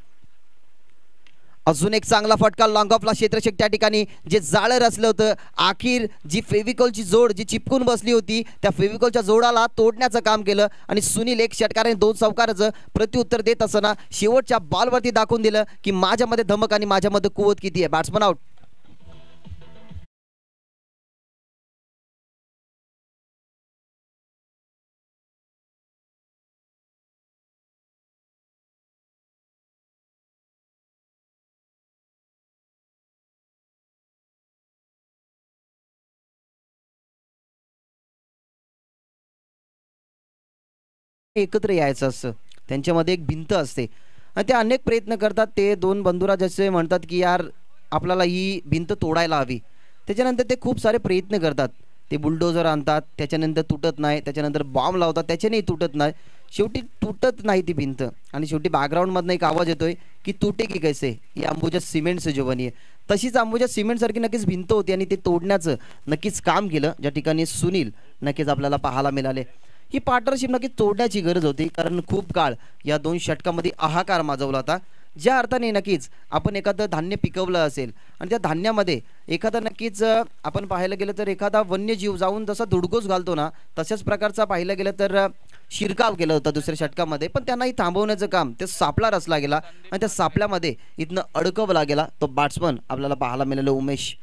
अजून एक चांगला फटका लॉंग ऑफला क्षेत्ररक्षक त्या ठिकाणी जे जाळं रचलं होतं अखेर जी फेविकॉलची जोड जी चिपकून बसली होती त्या फेविकॉलच्या जोडाला तोडण्याचं काम केलं आणि सुनील एक षटकाराने 2 चौकाराचं प्रत्युत्तर देत असताना शेवटच्या बॉलवरती दाखवून दिलं की माझ्यामध्ये धमक आणि माझ्यामध्ये कुवत किती आहे. Batsman out. एकत्र यायचं असतं, त्यांच्यामध्ये एक भिंत असते आणि ते अनेक प्रयत्न करतात. ते दोन बंधुरा जसे म्हणतात की यार आपल्याला ही भिंत तोडायला हवी. त्याच्यानंतर ते खूप सारे प्रयत्न करतात. ते बुलडोजर आणतात, त्याच्यानंतर तुटत नाही, त्याच्यानंतर बॉम्ब लावतात, त्याच्यानेही तुटत नाही. शेवटी तुटत नाही ती भिंत आणि शेवटी बॅकग्राऊंडमधनं एक आवाज येतोय की तुटे की कैसे, ही अंबुजा सिमेंट से जो बनी आहे. तशीच अंबुजा सिमेंटसारखी नक्कीच भिंत होती आणि ते तोडण्याचं नक्कीच काम केलं, ज्या ठिकाणी सुनील नक्कीच आपल्याला पाहायला मिळाले. ही पार्टनरशिप नक्कीच तोडण्याची गरज होती, कारण खूप काळ या दोन षटकामध्ये हाहाकार माजवला होता. ज्या अर्थाने नक्कीच आपण एखादं धान्य पिकवलं असेल आणि त्या धान्यामध्ये एखादा नक्कीच आपण पाहायला गेलं तर एखादा वन्यजीव जाऊन जसा धुडगूस घालतो ना, तशाच प्रकारचा पाहायला गेलं तर शिरकाव केला होता दुसऱ्या षटकामध्ये. पण त्यांनाही थांबवण्याचं काम ते सापळा रचला गेला आणि त्या सापल्यामध्ये इथनं अडकवला गेला तो बॅट्समन आपल्याला पाहायला मिळालं उमेश.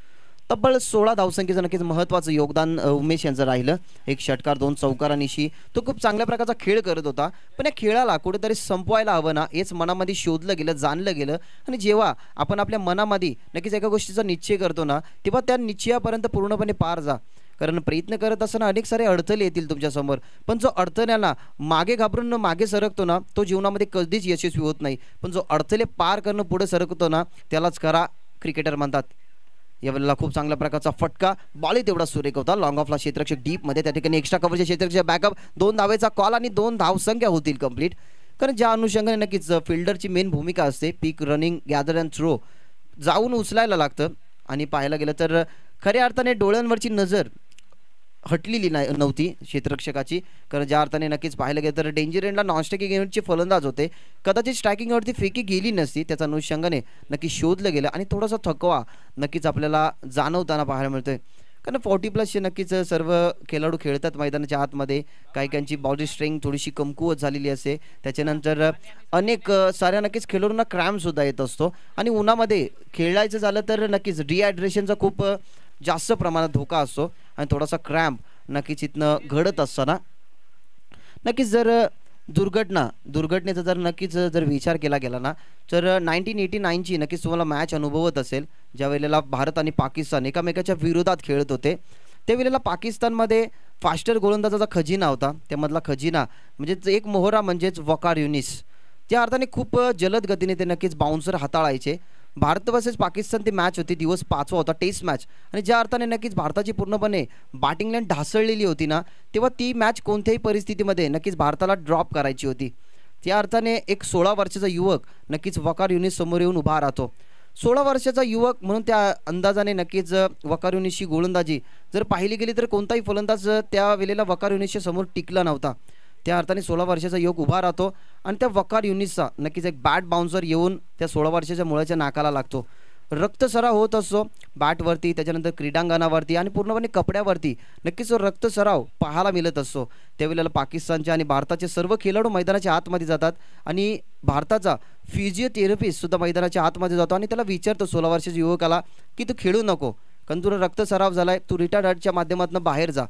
तब्बल 16 धावसंख्येचं नक्कीच महत्त्वाचं योगदान उमेश यांचं राहिलं. एक षटकार 2 चौकारांनिशी तो खूप चांगल्या प्रकारचा खेळ करत होता. पण या खेळाला कुठेतरी संपवायला हवं ना, हेच मनामध्ये शोधलं गेलं, जाणलं गेलं. आणि जेव्हा आपण आपल्या मनामध्ये नक्कीच एका गोष्टीचा निश्चय करतो ना, तेव्हा त्या निश्चयापर्यंत पूर्णपणे पार जा. कारण प्रयत्न करत असताना अनेक सारे अडथळे येतील तुमच्यासमोर, पण जो अडथळ्यांना मागे घाबरून मागे सरकतो ना, तो जीवनामध्ये कधीच यशस्वी होत नाही. पण जो अडथळे पार करणं पुढे सरकतो ना, त्यालाच खरा क्रिकेटर म्हणतात. यावेळेला खूप चांगल्या प्रकारचा फटका, बॉल तेवढा सुरेख होता. लॉंग ऑफला क्षेत्ररक्षक डीपमध्ये, त्या ठिकाणी एक्स्ट्रा कव्हरच्या क्षेत्ररक्षक बॅकअप, 2 धावेचा कॉल आणि 2 धावसंख्या होतील कंप्लीट. कारण ज्या अनुषंगाने नक्कीच फील्डरची मेन भूमिका असते, पीक रनिंग गॅदर अँड थ्रो जाऊन उचलायला लागतं. आणि पाहायला गेलं तर खऱ्या अर्थाने डोळ्यांवरची नजर हटलेली नाही नव्हती क्षेत्ररक्षकाची. कारण ज्या अर्थाने नक्कीच पाहायला गेलं तर डेंजर एंडला नॉनस्ट्रायकिंग युनिटचे फलंदाज होते, कदाचित स्ट्रायकिंगवरती फेकी गेली नसती. त्याच्या अनुषंगाने नक्की शोधलं गेलं आणि थोडासा थकवा नक्कीच आपल्याला जाणवताना पाहायला मिळतोय. कारण 40+ नक्कीच सर्व खेळाडू खेळतात मैदानाच्या आतमध्ये. काही काहींची बॉडी स्ट्रेंथ थोडीशी कमकुवत झालेली असते. त्याच्यानंतर अनेक साऱ्या नक्कीच खेळाडूंना क्रॅम्पसुद्धा येत असतो आणि उन्हामध्ये खेळायचं झालं तर नक्कीच डिहायड्रेशनचा खूप जास्त प्रमाणात धोका असतो आणि थोडासा क्रॅम्प नक्कीच इथनं घडत असताना नक्कीच जर दुर्घटनेचा जर नक्कीच जर विचार केला गेला ना, तर 1989ची नक्कीच तुम्हाला मॅच अनुभवत असेल, ज्या वेळेला भारत आणि पाकिस्तान एकामेकाच्या विरोधात खेळत होते. त्यावेळेला पाकिस्तानमध्ये फास्टर गोलंदाजाचा खजिना होता. त्यामधला खजिना म्हणजेच एक मोहरा म्हणजेच वकार युनिस. त्या अर्थाने खूप जलद गतीने ते नक्कीच बाउन्सर हाताळायचे. भारत वर्सेस पाकिस्तान ती मॅच होती, दिवस 5वा होता, टेस्ट मॅच. आणि ज्या अर्थाने नक्कीच भारताची पूर्णपणे बॅटिंग लाईन ढासळलेली होती ना, तेव्हा ती मॅच कोणत्याही परिस्थितीमध्ये नक्कीच भारताला ड्रॉप करायची होती. त्या अर्थाने एक 16 वर्षाचा युवक नक्कीच वकार युनिस समोर येऊन उभा राहतो. 16 वर्षाचा युवक म्हणून त्या अंदाजाने नक्कीच वकार युनिसची गोलंदाजी जर पाहिली गेली तर कोणताही फलंदाज त्या वेळेला वकार युनिसच्या समोर टिकला नव्हता. त्या अर्थाने 16 वर्षाचा युवक उभा राहतो आणि त्या वकार युनिसचा नक्कीच एक बॅट बाउन्सर येऊन त्या 16 वर्षाच्या मुलाच्या नाकाला लागतो. रक्तसराव होत असतो बॅटवरती, त्याच्यानंतर क्रीडांगणावरती आणि पूर्णपणे कपड्यावरती नक्कीच तो रक्तसराव पाहायला मिळत असतो. त्यावेळेला पाकिस्तानचे आणि भारताचे सर्व खेळाडू मैदानाच्या आतमध्ये जातात आणि भारताचा फिजिओथेरपिस्टसुद्धा मैदानाच्या आतमध्ये जातो आणि त्याला विचारतो 16 वर्षाच्या युवकाला की तू खेळू नको, कारण तुला रक्तसराव झाला आहे, तू रिटायर्डच्या माध्यमातून बाहेर जा.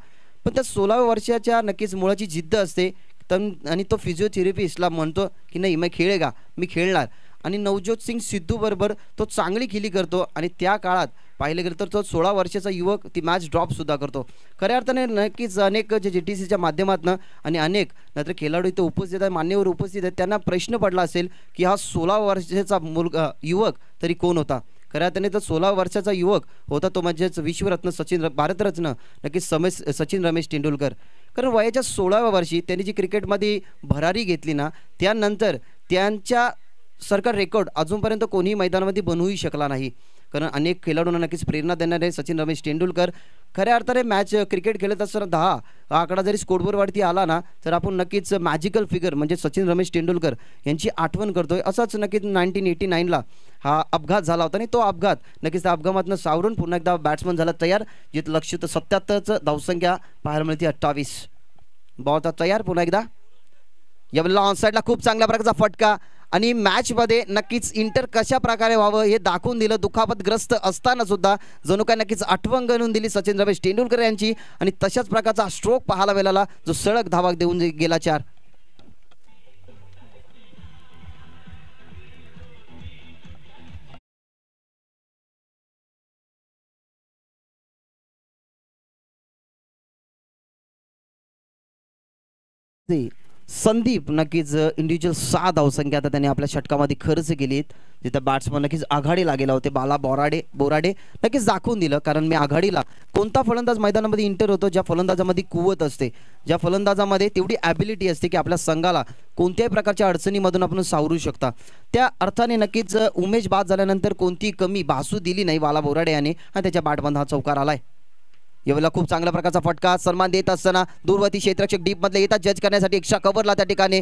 पण त्या 16व्या वर्षाच्या नक्कीच मुळाची जिद्द असते आणि तो फिजिओथेरपिस्टला म्हणतो की नाही मी खेळेगा, मी खेळणार. आणि नवज्योत सिंग सिद्धूबरोबर तो चांगली खेळी करतो आणि त्या काळात पाहिलं गेलं तर तो 16 वर्षाचा युवक ती मॅच ड्रॉपसुद्धा करतो. खऱ्या अर्थाने नक्कीच अनेक जे GTCच्या माध्यमातून आणि अनेक नंतर खेळाडू इथे उपस्थित आहेत, मान्यवर उपस्थित आहेत, त्यांना प्रश्न पडला असेल की हा 16 वर्षाचा मुलगा युवक तरी कोण होता. खऱ्या अर्थाने तर 16 वर्षाचा युवक होता तो म्हणजेच विश्वरत्न भारतरत्न नक्कीच सचिन रमेश तेंडुलकर. कारण वयाच्या 16व्या वर्षी त्यांनी जी क्रिकेटमध्ये भरारी घेतली ना, त्यानंतर त्यांच्या सरकार रेकॉर्ड अजूनपर्यंत कोणीही मैदानामध्ये बनवूही शकला नाही. कारण अनेक खेळाडूंना नक्कीच प्रेरणा देणारे सचिन रमेश तेंडुलकर खऱ्या अर्थाने मॅच क्रिकेट खेळत असताना 10 हा आकडा जरी स्कोरबोर्डवरती आला ना, तर आपण नक्कीच मॅजिकल फिगर म्हणजे सचिन रमेश तेंडुलकर यांची आठवण करतोय. असाच नक्कीच 1989ला हा अपघात झाला होता आणि तो अपघात नक्कीच त्या अपघातातून सावरून पुन्हा एकदा बॅट्समन झाला तयार, जिथं लक्षित 77चं धावसंख्या पाहायला मिळते 28. बॉल तयार पुन्हा एकदा. यावेळेला ऑनसाईडला खूप चांगल्या प्रकारचा फटका आणि मॅचमध्ये नक्कीच इंटर कशा प्रकारे व्हावं हे दाखवून दिलं. दुखापतग्रस्त असताना सुद्धा जणू काय नक्कीच आठवण गणून दिली सचिन रमेश तेंडुलकर यांची आणि तशाच प्रकारचा स्ट्रोक पाहायला मिळाला जो सळक धावा देऊन गेला 4. संदीप नक्कीच इंडिव्हिज्युअल 6 धावसंख्या आता त्याने आपल्या षटकामध्ये खर्च केलीत. जिथं बॅट्समन नक्कीच आघाडीला गेला होते. बाला बोराडे नक्कीच दाखवून दिलं, कारण मी आघाडीला कोणता फलंदाज मैदानामध्ये इंटर होतो ज्या फलंदाजामध्ये कुवत असते, ज्या फलंदाजामध्ये तेवढी ॲबिलिटी असते की आपल्या संघाला कोणत्याही प्रकारच्या अडचणीमधून आपण सावरू शकता. त्या अर्थाने नक्कीच उमेश बाद झाल्यानंतर कोणती कमी भासू दिली नाही बाला बोराडे याने आणि त्याच्या बॅटमधून हा चौकार आलाय. यावेळेला खूप चांगल्या प्रकारचा फटका सन्मान देत असताना दूरवरती क्षेत्ररक्षक डीप मधले येतात जज करण्यासाठी. एक्स्ट्रा कव्हरला त्या ठिकाणी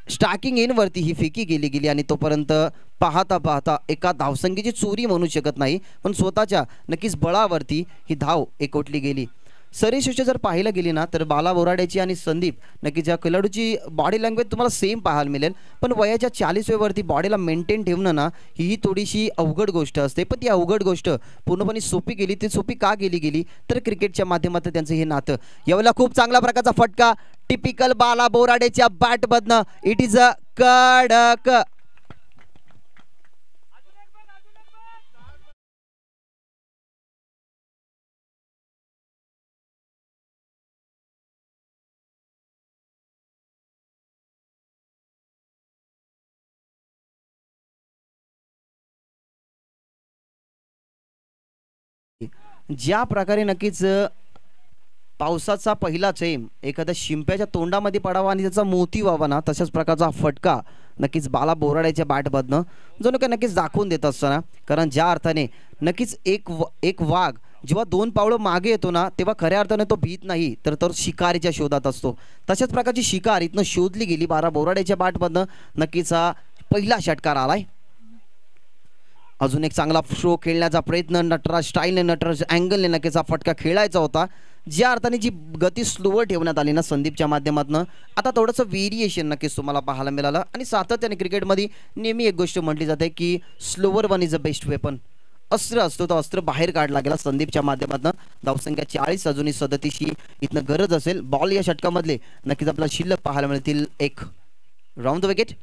स्टार्किंग इन वरती ही फेकी गेली आणि तोपर्यंत पाहता एका धावसंख्येची चोरी म्हणू शकत नाही, पण स्वतःच्या नक्कीच बळावरती ही धाव एकवटली गेली. सरीसृष्टी जर पाहायला गेली ना तर बाला बोराड्याची आणि संदीप नक्कीच या खेळाडूची बॉडी लँग्वेज तुम्हाला सेम पाहायला मिळेल, पण वयाच्या 40व्या वरती बॉडीला मेंटेन ठेवणं ना ही थोडीशी अवघड गोष्ट असते. पण ती अवघड गोष्ट पूर्णपणे सोपी गेली. ती सोपी का गेली तर क्रिकेटच्या माध्यमातून त्यांचं हे नातं. यावेळेला खूप चांगल्या प्रकारचा फटका टिपिकल बाला बोराडेच्या बॅटमधनं. इट इज अ कडक. ज्या प्रकारे नक्कीच पावसाचा पहिला थेंब एखाद्या शिंप्याच्या तोंडामध्ये पडावा आणि त्याचा मोती व्हावा ना, तशाच प्रकारचा फटका नक्कीच बाला बोराड्याच्या बॅटमधनं जणू काय नक्कीच दाखवून देत असताना. कारण ज्या अर्थाने नक्कीच एक वाघ जेव्हा 2 पावलं मागे येतो ना तेव्हा खऱ्या अर्थाने तो भीत नाही तर तो शिकारीच्या शोधात असतो. तशाच प्रकारची शिकार इथनं शोधली गेली बाला बोराड्याच्या बॅटमधनं. नक्कीच हा पहिला षटकार आलाय. अजून एक चांगला शो खेळण्याचा प्रयत्न नटराज स्टाईलने नटराज अँगलने नक्कीच हा फटका खेळायचा होता. ज्या अर्थाने जी गती स्लोवर ठेवण्यात आली ना संदीपच्या माध्यमातून, आता थोडंसं व्हेरिएशन नक्कीच तुम्हाला पाहायला मिळालं. आणि सातत्याने क्रिकेटमध्ये नेहमी एक गोष्ट म्हटली जाते की slower one is a best weapon. अस्त्र असतो तो अस्त्र बाहेर काढला गेला संदीपच्या माध्यमातून. धावसंख्या 40, अजूनही 37 ही इथनं गरज असेल. बॉल या षटकामधले नक्कीच आपल्याला शिल्लक पाहायला मिळतील एक. Round the wicket.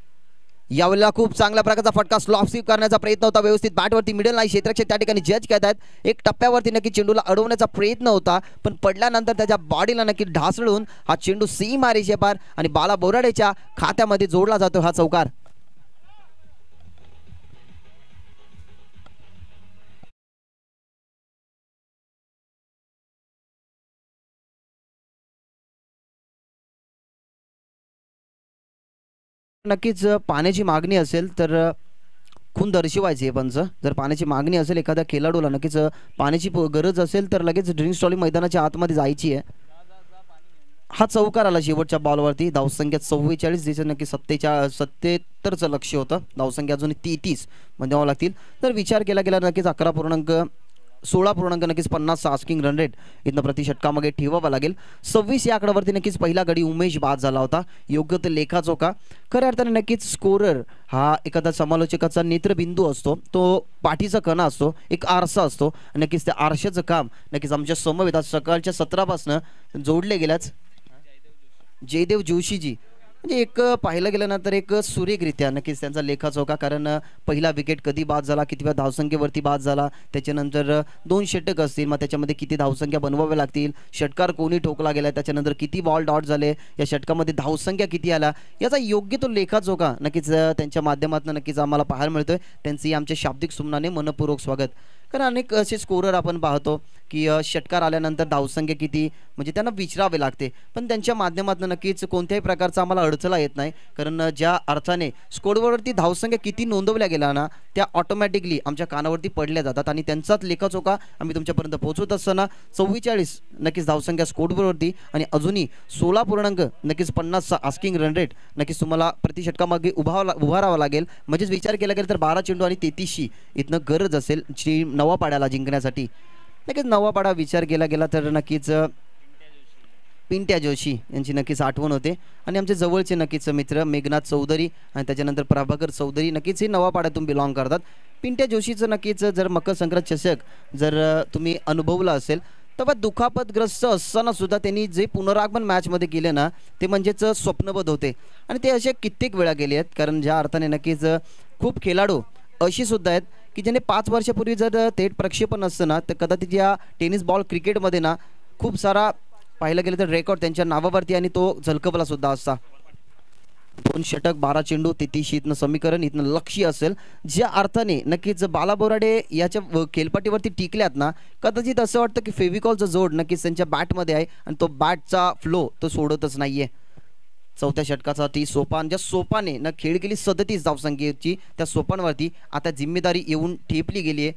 यावेळेला खूप चांगल्या प्रकारचा फटका स्लॉप स्वीप करण्याचा प्रयत्न होता. व्यवस्थित बॅटवरती मिडल नाही. क्षेत्ररक्षक त्या ठिकाणी जज करत आहेत. एक टप्प्यावरती नक्की चेंडूला अडवण्याचा प्रयत्न होता, पण पडल्यानंतर त्याच्या बॉडीला नक्की ढासळून हा चेंडू सीमारेषे पार आणि बाला बोराडेच्या खात्यामध्ये जोडला जातो हा चौकार. नक्कीच पाण्याची मागणी असेल तर खून दर्शवायचे आहे. पंच जर पाण्याची मागणी असेल एखाद्या खेळाडूला नक्कीच पाण्याची गरज असेल तर लगेच ड्रिंक्स ट्रॉली मैदानाच्या आतमध्ये जायची आहे. हा चौकार आला शेवटच्या बॉलवरती. धावसंख्या 44, ज्याचं नक्की 77चं लक्ष होतं. धावसंख्या अजून 33 म्हणावं लागतील. तर विचार केला गेला नक्कीच 16 नक्कीच 50 आस्किंग रन रेट इथनं प्रति षटकामागे ठेवावा लागेल. 26 या आकड्यावरती नक्कीच पहिला गडी उमेश बाद झाला होता. योग्य ते लेखाचोखा. खऱ्या अर्थाने नक्कीच स्कोरर हा एखादा समालोचकाचा नेत्रबिंदू असतो, तो पाठीचा कणा असतो, एक आरसा असतो. नक्कीच त्या आरशाचं काम नक्कीच आमच्या समवेत आज सकाळच्या 17पासून जोडले गेल्याच जयदेव जोशीजी. म्हणजे एक पाहिलं गेलं ना तर एक सुरेखरित्या नक्कीच त्यांचा लेखाचोखा. कारण पहिला विकेट कधी बाद झाला, कितव्या धावसंख्येवरती बाद झाला, त्याच्यानंतर 2 षटक असतील, मग त्याच्यामध्ये किती धावसंख्या बनवाव्या लागतील, षटकार कोणी ठोकला गेला, त्याच्यानंतर किती बॉल डॉट झाले, या षटकामध्ये धावसंख्या किती आला, याचा योग्य तो लेखाचोखा नक्कीच त्यांच्या माध्यमातून नक्कीच आम्हाला पाहायला मिळतोय. त्यांचंही आमच्या शाब्दिक सुमनाने मनपूर्वक स्वागत. कारण अनेक असे स्कोरर आपण पाहतो की षटकार आल्यानंतर धावसंख्या किती म्हणजे त्यांना विचारावे लागते, पण त्यांच्या माध्यमातून नक्कीच कोणत्याही प्रकारचा आम्हाला अडचला येत नाही. कारण ज्या अर्थाने स्कोरवरती धावसंख्या किती नोंदवल्या गेल्या ना त्या ऑटोमॅटिकली आमच्या कानावरती पडल्या जातात आणि त्यांचाच लेखाचोखा आम्ही तुमच्यापर्यंत पोहोचवत असताना 44 नक्कीच धावसंख्या स्कोरवरती आणि अजूनही 16 नक्कीच 50 आस्किंग रन रेट नक्कीच तुम्हाला प्रति षटकामागे उभारावा लागेल. म्हणजेच विचार केला गेला तर 12 चेंडू आणि 33 इथनं गरज असेल नवापाड्याला जिंकण्यासाठी. नक्कीच नवापाडा विचार केला गेला तर नक्कीच पिंट्या जोशी यांची नक्कीच आठवण होते आणि आमचे जवळचे नक्कीच मित्र मेघनाथ चौधरी आणि त्याच्यानंतर प्रभाकर चौधरी नक्कीच हे नवापाड्यातून बिलॉंग करतात. पिंट्या जोशीचं नक्कीच जर मकर संक्रांत चषक जर तुम्ही अनुभवला असेल तेव्हा दुखापतग्रस्त असताना सुद्धा त्यांनी जे पुनरागमन मॅचमध्ये केले ना ते म्हणजेच स्वप्नबद्ध होते आणि ते असे कित्येक वेळा गेले आहेत. कारण ज्या अर्थाने नक्कीच खूप खेळाडू अशी सुद्धा आहेत की ज्याने 5 वर्षापूर्वी जर थेट प्रक्षेपण असतं ना तर कदाचित या टेनिस बॉल क्रिकेटमध्ये ना खूप सारा पाहिलं गेलं तर रेकॉर्ड त्यांच्या नावावरती आणि तो झलकवला सुद्धा असता. 2 षटक 12 चेंडू 33 इथनं समीकरण इथनं लक्ष्य असेल. ज्या अर्थाने नक्कीच बाला बोराडे याच्या खेळपाटीवरती टिकल्यात ना, कदाचित असं वाटतं की फेविकॉलचा जोड नक्कीच त्यांच्या बॅटमध्ये आहे आणि तो बॅटचा फ्लो तो सोडतच नाहीये. चौथ्या षटकासाठी सोपान, ज्या सोपाने न खेळ केली 37 धावसंख्येची, त्या सोपानवरती आता जिम्मेदारी येऊन ठेपली गेली आहे.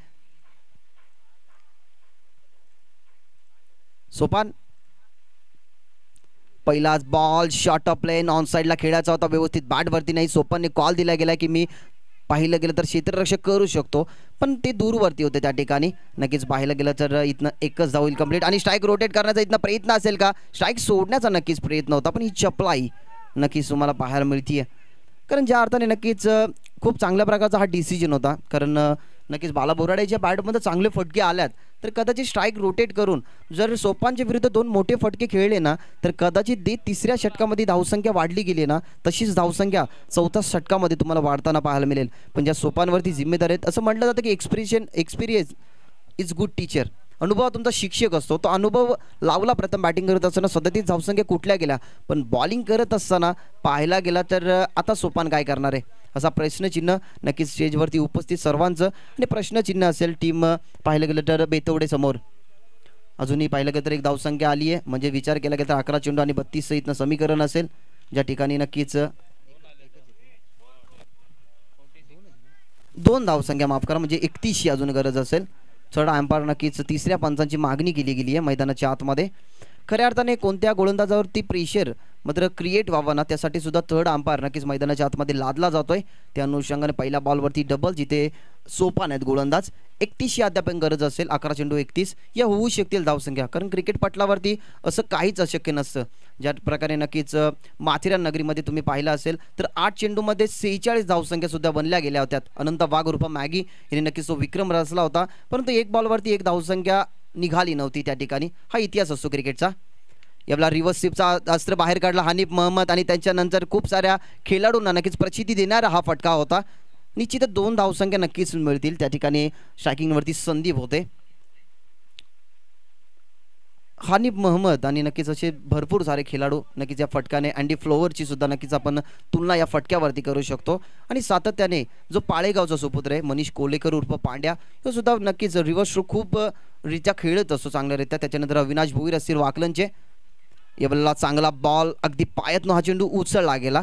सोपान पहिलाच बॉल शॉर्ट ऑफ प्लेन ऑन साईडला खेळायचा होता, व्यवस्थित बॅटवरती नाही. सोपानने कॉल दिला गेला की मी पाहिलं गेलं तर क्षेत्ररक्षक करू शकतो, पण ते दूरवरती होते त्या ठिकाणी. नक्कीच पाहिलं गेलं तर इथनं एकच धाव होईल कंप्लीट आणि स्ट्राईक रोटेट करण्याचा इथनं प्रयत्न असेल का, स्ट्राईक सोडण्याचा नक्कीच प्रयत्न होता, पण ही चपलाई नक्कीच तुम्हाला पाहायला मिळतीये. कारण ज्या अर्थाने नक्कीच खूप चांगल्या प्रकारचा हा डिसिजन होता. कारण नक्कीच बाला बोराडेच्या बॅटमध्ये चांगले फटके आल्यात तर कदाचित स्ट्राईक रोटेट करून जर सोपानच्या विरुद्ध 2 मोठे फटके खेळले ना, तर कदाचित तिसऱ्या षटकामध्ये धावसंख्या वाढली गेली ना, तशीच धावसंख्या चौथ्या षटकामध्ये तुम्हाला वाढताना पाहायला मिळेल. पण ज्या सोपानवरती जिम्मेदार आहेत, असं म्हटलं जातं की एक्सपिरियन्स इज गुड टीचर. अनुभव तुमचा शिक्षक असतो. तो अनुभव लावला प्रथम बॅटिंग करत असताना 37 धावसंख्या कुठल्या गेल्या, पण बॉलिंग करत असताना पाहायला गेला तर आता सोपान काय करणार आहे असा प्रश्नचिन्ह नक्कीच स्टेजवरती उपस्थित सर्वांचं. आणि प्रश्नचिन्ह असेल टीम पाहिलं गेलं तर बेतवडे समोर. अजूनही पाहिलं गेलं तर एक धावसंख्या आली आहे, म्हणजे विचार केला गेला तर 11 चेंडू आणि 32 इथनं समीकरण असेल, ज्या ठिकाणी नक्कीच 2 धावसंख्या माफ करा, म्हणजे 31 अजून गरज असेल. थर्ड अंपायर नक्कीच तिसऱ्या पंचांची मागणी केली गेली आहे मैदानाच्या आतमध्ये. खऱ्या अर्थाने कोणत्या गोलंदाजावरती प्रेशर मात्र क्रिएट व्हावं ना, त्यासाठी सुद्धा थर्ड अंपायर नक्कीच मैदानाच्या आतमध्ये लादला जातोय. त्या अनुषंगाने पहिल्या बॉलवरती डबल, जिथे सोपान आहेत गोलंदाज. 31 अद्याप गरज असेल, 11 चेंडू 31 या होऊ शकतील धावसंख्या. कारण क्रिकेट पटलावरती असं काहीच अशक्य नसतं. ज्या प्रकारे नक्कीच माथेरान नगरीमध्ये तुम्ही पाहिलं असेल तर 8 चेंडूमध्ये 46 धावसंख्या सुद्धा बनल्या गेल्या होत्या. अनंत वाघ उर्फ मॅगी यांनी नक्कीच तो विक्रम रचला होता, परंतु एक बॉलवरती एक धावसंख्या निघाली नव्हती त्या ठिकाणी. हा इतिहास असतो क्रिकेटचा. याला रिव्हर्स स्वीपचा अस्त्र बाहेर काढला हनीफ महम्मद आणि त्याच्यानंतर खूप साऱ्या खेळाडूंना नक्कीच प्रचिती देणारा हा फटका होता. निश्चितच 2 धावसंख्या नक्कीच मिळतील त्या ठिकाणी. स्ट्रायकिंगवरती संदीप होते, हनीफ महम्मद आणि नक्कीच असे भरपूर सारे खेळाडू. नक्कीच या फटक्याने अँडी फ्लोवरची सुद्धा नक्कीच आपण तुलना या फटक्यावरती करू शकतो. आणि सातत्याने जो पाळेगावचा सुपुत्र आहे मनीष कोलेकर उर्फ पांड्या, तो सुद्धा नक्कीच रिव्हर्स स्ट्रोक खूप रित्या खेळत असतो चांगल्यारित्या. त्याच्यानंतर अविनाश भोईर असतील वाकलनचे. यावेळेला चांगला बॉल अगदी पायातनं हा चेंडू उचलला गेला.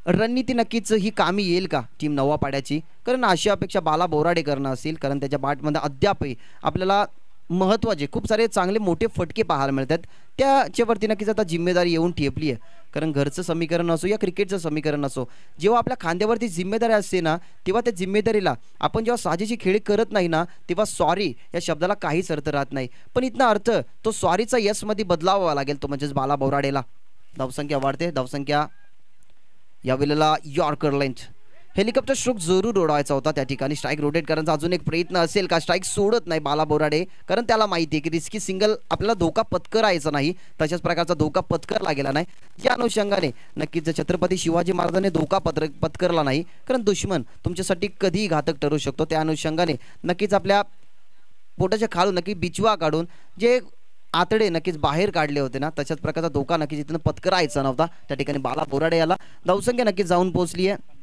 रणनीती नक्कीच ही कामी येईल का टीम नवा पाड्याची, कारण अशी अपेक्षा बाला बोराडे करणं असेल. कारण त्याच्या बॅटमध्ये अद्यापही आपल्याला महत्त्वाचे खूप सारे चांगले मोठे फटके पाहायला मिळतात. त्याच्यावरती नक्कीच आता जिम्मेदारी येऊन ठेपली आहे. कारण घरचं समीकरण असो या क्रिकेटचं समीकरण असो, जेव्हा आपल्या खांद्यावरती जिम्मेदारी असते ना, तेव्हा त्या जिम्मेदारीला आपण जेव्हा साजेशी खेळी करत नाही ना, तेव्हा सॉरी या शब्दाला काहीच अर्थ राहत नाही. पण इथनं अर्थ तो सॉरीचा यशमध्ये बदलावा लागेल, तो म्हणजेच बाला बोराडेला. धावसंख्या वाढते. धावसंख्या यावेळेला यॉर्कर लेंथ हेलिकॉप्टर स्ट्रोक जरूर उडवायचा होता त्या ठिकाणी. स्ट्राईक रोटेट करायचा अजून एक प्रयत्न असेल का, स्ट्राईक सोडत नाही बाला बोराडे, कारण त्याला माहिती आहे की रिस्की सिंगल आपल्याला धोका पत्करायचा नाही. तशाच प्रकारचा धोका पत्करला गेला नाही. या अनुषंगाने नक्कीच छत्रपती शिवाजी महाराजांनी धोका पत्करला नाही, कारण दुश्मन तुमच्यासाठी कधीही घातक ठरू शकतो. त्या अनुषंगाने नक्कीच आपल्या पोटाच्या खालून नक्की बिचवा काढून जे आतडे नक्कीच बाहेर काढले होते ना, तशाच प्रकारचा धोका नक्कीच इथून पत्करायचा नव्हता. त्या ठिकाणी बाला बोराडे याला धावसंख्या नक्कीच जाऊन पोहोचली आहे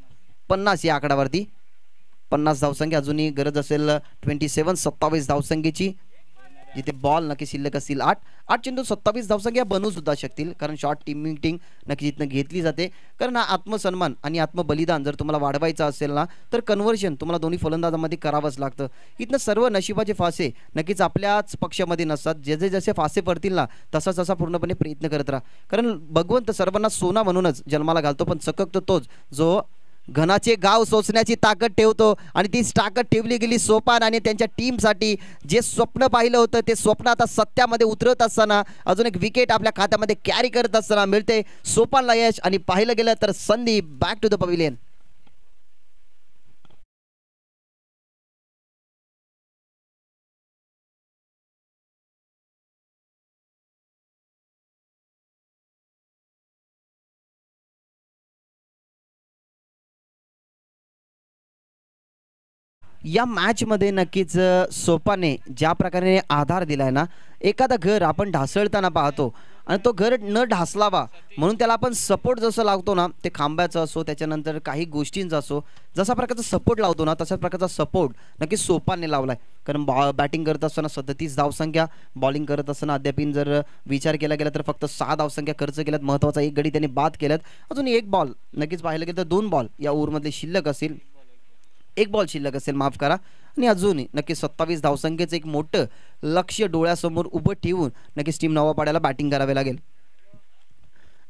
50 या आकडावरती. 50 धावसंख्या अजूनही गरज असेल 27 धावसंख्येची, जिथे बॉल नक्की शिल्लक असतील 8 चेंडू 27 धावसंख्या बनवू सुद्धा शकतील. कारण शॉर्ट टीम मीटिंग नक्की इथनं घेतली जाते. कारण हा आत्मसन्मान आणि आत्मबलिदान जर तुम्हाला वाढवायचं असेल ना, तर कन्व्हर्जन तुम्हाला दोन्ही फलंदाजामध्ये करावंच लागतं. इथनं सर्व नशिबाचे फासे नक्कीच आपल्याच पक्षामध्ये नसतात. जसे जसे फासे पडतील ना, तसा तसा पूर्णपणे प्रयत्न करत राहा. कारण भगवंत सर्वांना सोना म्हणूनच जन्माला घालतो, पण चककतो तोच जो घनाचे गाव सोसण्याची ताकद ठेवतो. आणि तीच ताकद ठेवली गेली सोपान आणि त्यांच्या टीमसाठी. जे स्वप्न पाहिलं होतं ते स्वप्न आता सत्यामध्ये उतरत असताना अजून एक विकेट आपल्या खात्यामध्ये कॅरी करत असताना मिळते सोपानला यश. आणि पाहिलं गेलं तर Sandeep back to the pavilion. या मॅचमध्ये नक्कीच सोपाने ज्या प्रकारे आधार दिलाय ना, एखादं घर आपण ढासळताना पाहतो आणि तो घर न ढासलावा म्हणून त्याला आपण सपोर्ट जसं लावतो ना, ते खांब्याचं असो, त्याच्यानंतर काही गोष्टींचा असो, जसा प्रकारचा सपोर्ट लावतो ना तशाच प्रकारचा सपोर्ट नक्कीच सोपानने लावलाय. कारण बॅटिंग करत असताना 37 धावसंख्या, बॉलिंग करत असताना अद्यापीन जर विचार केला गेला तर फक्त 6 धावसंख्या खर्च केल्यात. महत्त्वाचा एक गडी त्यांनी बाद केल्यात. अजून एक बॉल नक्कीच पाहायला गेलं तर 2 बॉल या ओव्हरमधले शिल्लक असेल, एक बॉल शिल्लक असेल, माफ करा. आणि अजूनही नक्कीच 27 धावसंख्येचं एक मोठं लक्ष डोळ्यासमोर उभं ठेवून नक्कीच टीम नवापाड्याला बॅटिंग करावे लागेल.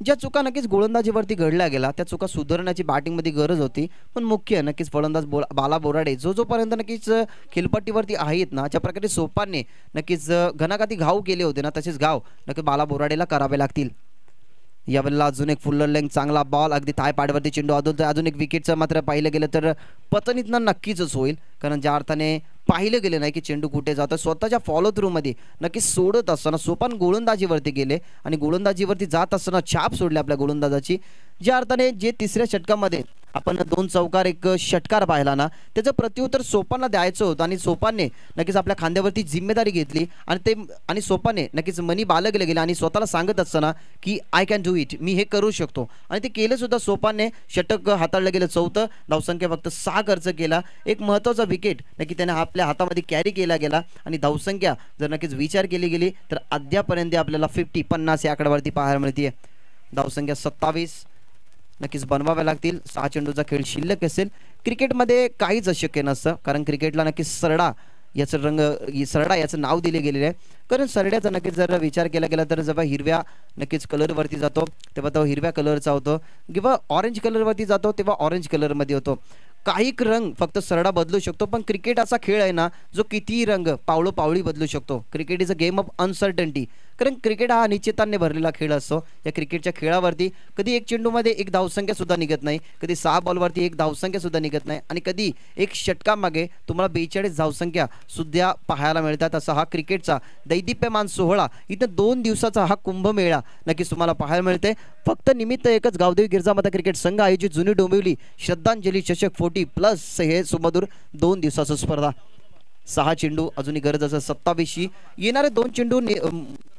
ज्या चुका नक्कीच गोलंदाजीवरती घडल्या गेला त्या चुका सुधारण्याची बॅटिंगमध्ये गरज होती. पण मुख्य नक्कीच फलंदाज बाला बोराडे जोपर्यंत नक्कीच खेळपट्टीवरती आहेत ना, ज्या प्रकारे सोपानने नक्कीच घणाघाती घाव केले होते ना, तसेच घाव नक्की बाला बोराडेला करावे लागतील. यावेळेला अजून एक फुल्लर लेंग चांगला बॉल, अगदी थाय पाडवरती चेंडू अजून एक विकेटचं मात्र पाहिलं गेलं तर पतनीतनं नक्कीच होईल. कारण ज्या अर्थाने पाहिलं गेलं नाही की चेंडू कुठे जातो, स्वतःच्या फॉलो थ्रूमध्ये नक्कीच सोडत असताना सोपान गोलंदाजीवरती गेले आणि गोलंदाजीवरती जात असताना छाप सोडली आपल्या गोलंदाजाची. ज्या अर्थाने जे तिसऱ्या षटकामध्ये आपण 2 चौकार 1 षटकार पाहिला ना, त्याचं प्रत्युत्तर सोपानला द्यायचं होतं आणि सोपानने नक्कीच आपल्या खांद्यावरती जिम्मेदारी घेतली आणि सोपानने नक्कीच मनी बाळगले गेले आणि स्वतःला सांगत असताना की आय कॅन डू इट, मी हे करू शकतो. आणि ते केलं सुद्धा सोपानने. षटक हाताळलं गेलं 4थं, धावसंख्या फक्त 6 खर्च केला. एक महत्त्वाचा विकेट नक्की त्याने आपल्या हातामध्ये कॅरी केला गेला आणि धावसंख्या जर नक्कीच विचार केली गेली तर अद्यापर्यंत आपल्याला 50 या आकड्यावरती पाहायला मिळते. धावसंख्या 27 नक्कीच बनवाव्या लागतील. 6 चेंडूचा खेळ शिल्लक असेल. क्रिकेटमध्ये काहीच अशक्य नसतं, कारण क्रिकेटला नक्कीच सरडा याचं नाव दिले गेलेलं आहे. कारण सरड्याचा नक्कीच जर विचार केला गेला तर जेव्हा हिरव्या नक्कीच कलरवरती जातो तेव्हा तो हिरव्या कलरचा होतो, किंवा ऑरेंज कलरवरती जातो तेव्हा ऑरेंज कलरमध्ये होतो. काही रंग फक्त सरडा बदलू शकतो, पण क्रिकेट असा खेळ आहे ना जो कितीही रंग पावळी बदलू शकतो. Cricket is a game of uncertainty. कारण क्रिकेट हा अनिश्चिताने भरलेला खेळ असतो. या क्रिकेटच्या खेळावरती कधी एक चेंडूमध्ये एक धावसंख्या सुद्धा निघत नाही, कधी 6 बॉलवरती एक धावसंख्या सुद्धा निघत नाही, आणि कधी एक षटकामागे तुम्हाला 42 धावसंख्या सुद्धा पाहायला मिळतात. असा हा क्रिकेटचा दैदिप्यमान सोहळा, इथं 2 दिवसाचा हा कुंभमेळा नक्कीच तुम्हाला पाहायला मिळते. फक्त निमित्त एकच, गावदेवी गिरजामाता क्रिकेट संघ आयोजित जुनी डोंबिवली श्रद्धांजली चषक 40+ हे सुमधुर 2 दिवसाचं स्पर्धा. 6 चेंडू अजूनही गरज असं 27शी येणारे 2 चेंडू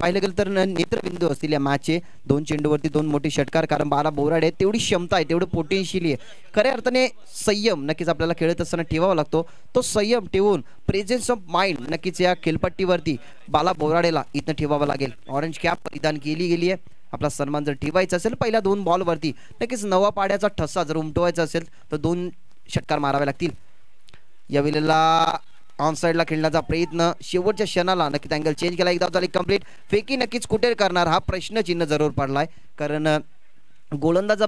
पाहिलं गेलं तर नेत्रबिंदू असतील या मॅचचे. 2 चेंडूवरती 2 मोठे षटकार, कारण बाला बोराडे तेवढी क्षमता आहे, तेवढं पोटेन्शियली आहे. खऱ्या अर्थाने संयम नक्कीच आपल्याला खेळत असताना ठेवावा लागतो. तो संयम ठेवून प्रेझेन्स ऑफ माइंड नक्कीच या खेळपट्टीवरती बाला बोराडेला इथं ठेवावं लागेल. ऑरेंज कॅप परिधान केली गेली आहे. आपला सन्मान जर ठेवायचा असेल पहिल्या 2 बॉलवरती नक्कीच नवा पाड्याचा ठसा जर उमटवायचा असेल तर 2 षटकार मारावे लागतील. या वेळेला ऑन साईडला खेळण्याचा प्रयत्न, शेवटच्या क्षणाला नक्कीच अँगल चेंज केला, एकदा झाली कंप्लीट. फेकी नक्कीच कुठे करणार हा प्रश्नचिन्ह जरूर पडलाय, कारण गोलंदाज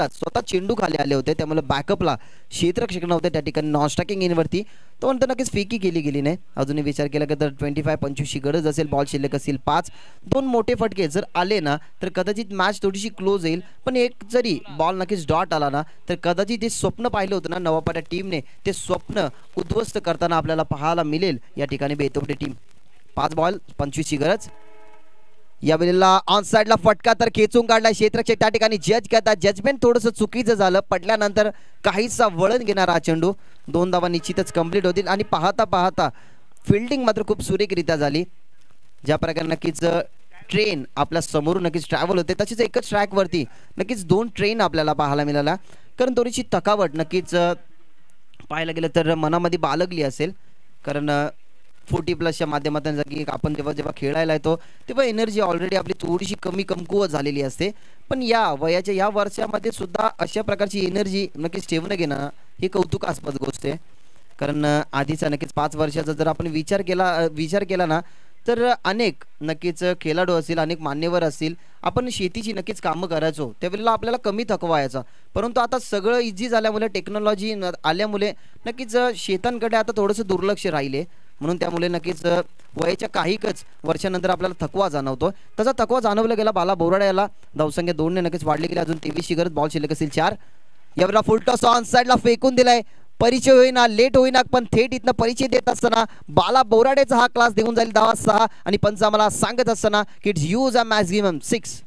स्वतः चेंडू खाली आले होते, त्यामुळे बॅकअपला क्षेत्ररक्षक नव्हते त्या ठिकाणी. नॉन स्ट्रायकिंग इनवरती तो नंतर नक्कीच फेकी केली गेली नाही. अजूनही विचार केला की तर 25-25ची गरज असेल, बॉल शिल्लक असेल 5. 2 मोठे फटके जर आले ना तर कदाचित मॅच थोडीशी क्लोज येईल, पण एक जरी बॉल नक्कीच डॉट आला ना तर कदाचित ते स्वप्न पाहिलं होतं ना नवापाड्या टीमने, ते स्वप्न उद्ध्वस्त करताना आपल्याला पाहायला मिळेल या ठिकाणी बेतवडे टीम. 5 बॉल 25ची गरज. या वेळेला ऑन साइडला फटका तर खेचून काढला क्षेत्ररक्षक, त्या ठिकाणी जज करतात. जजमेंट थोडंसं चुकीचं झालं, पडल्यानंतर काहीसा वळण घेणार हा चेंडू. 2 धावा निश्चितच कंप्लीट होतील आणि पाहता फिल्डिंग मात्र खूप सुरेखरित्या झाली. ज्या प्रकारे नक्कीच ट्रेन आपल्या समोरून नक्कीच ट्रॅव्हल होते, तशीच एकच ट्रॅकवरती नक्कीच 2 ट्रेन आपल्याला पाहायला मिळाला. कारण थोडीशी थकावट नक्कीच पाहायला गेलं तर मनामध्ये बाळगली असेल, कारण 40+ माध्यमातून आपण जेव्हा खेळायला येतो तेव्हा एनर्जी ऑलरेडी आपली थोडीशी कमकुवत झालेली असते. पण या वयाच्या या वर्षामध्ये सुद्धा अशा प्रकारची एनर्जी नक्कीच ठेवणं घेणं ही कौतुकास्पद गोष्ट आहे. कारण आधीचा नक्कीच 5 वर्षाचा जर आपण विचार केला ना तर अनेक नक्कीच खेळाडू असतील, अनेक मान्यवर असतील, आपण शेतीची नक्कीच कामं करायचो त्यावेळेला आपल्याला कमी थकवा यायचा. परंतु आता सगळं इझी झाल्यामुळे, टेक्नॉलॉजी आल्यामुळे नक्कीच शेतांकडे आता थोडंसं दुर्लक्ष राहिले. म्हणून त्यामुळे नक्कीच वयाच्या काहीच वर्षानंतर आपल्याला थकवा जाणवतो. तसा थकवा जाणवला गेला बाला बोराड्याला. धावसंख्या 2 ने नक्कीच वाढली गेली. अजून 23ची गरज, बॉल शिल्लक असेल 4. यावेळेला फुल टॉस ऑन साइडला फेकून दिलाय. परिचय होईना, लेट होईना, पण थेट इथनं परिचय देत असताना बाला बोराडेचा हा क्लास देऊन जाईल. धावा 6 आणि पंच आम्हाला सांगत असताना की इट्स यूज अ मॅक्सिमम 6.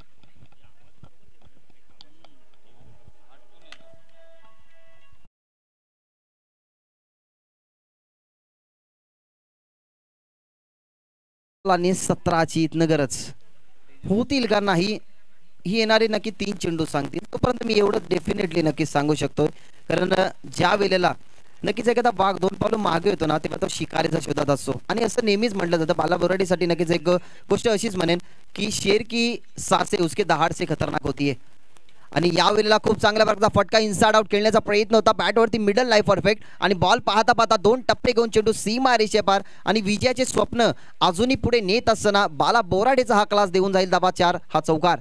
आणि 17ची इथनं गरज. होतील का नाही ही येणारे नक्की 3 चेंडू सांगतील. तोपर्यंत मी एवढं डेफिनेटली नक्कीच सांगू शकतो, कारण ज्या वेळेला नक्कीच एखादा वाघ 2 पावलं मागे येतो ना, तेव्हा तो शिकारीचा शोधात असतो. आणि असं नेहमीच म्हटलं जातं बाला बोराडेसाठी. नक्कीच एक गोष्ट अशीच म्हणेन की शेर की सासे उसके दहाड से खतरनाक होती है. आणि या वेळेला खूप चांगल्या प्रकारचा फटका इनसाइड आउट खेळण्याचा प्रयत्न होता. बॅटवरती मिडल लाईफ परफेक्ट आणि बॉल पाहता पाहता 2 टप्पे घेऊन चेंडू सीमा रेषेपार आणि विजयाचे स्वप्न अजूनही पुढे नेत असताना बाला बोराडेचा हा क्लास देऊन जाईल धाबा 4 हा चौकार.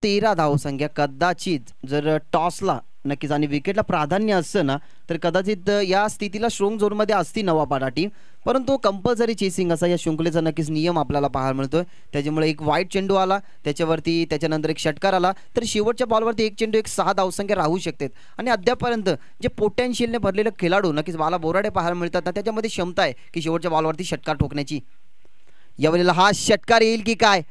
तेरा धावसंख्या कदाचित जर टॉसला नक्कीच आणि विकेटला प्राधान्य असतं ना, तर कदाचित या स्थितीला स्ट्रॉंग झोनमध्ये असती नवापाडा टीम. परंतु कंपल्सरी चेसिंग असा या शृंखलेचा नक्कीच नियम आपल्याला पाहायला मिळतोय. त्याच्यामुळे एक वाईट चेंडू आला, त्याच्यावरती त्याच्यानंतर एक षटकार आला, तर शेवटच्या बॉलवरती एक चेंडू एक 6 धावसंख्या राहू शकतात. आणि अद्यापपर्यंत जे पोटेन्शियलने भरलेले खेळाडू नक्कीच बाला बोराडे पाहायला मिळतात ना, त्याच्यामध्ये क्षमता आहे की शेवटच्या बॉलवरती षटकार ठोकण्याची. यावेळेला हा षटकार येईल की काय,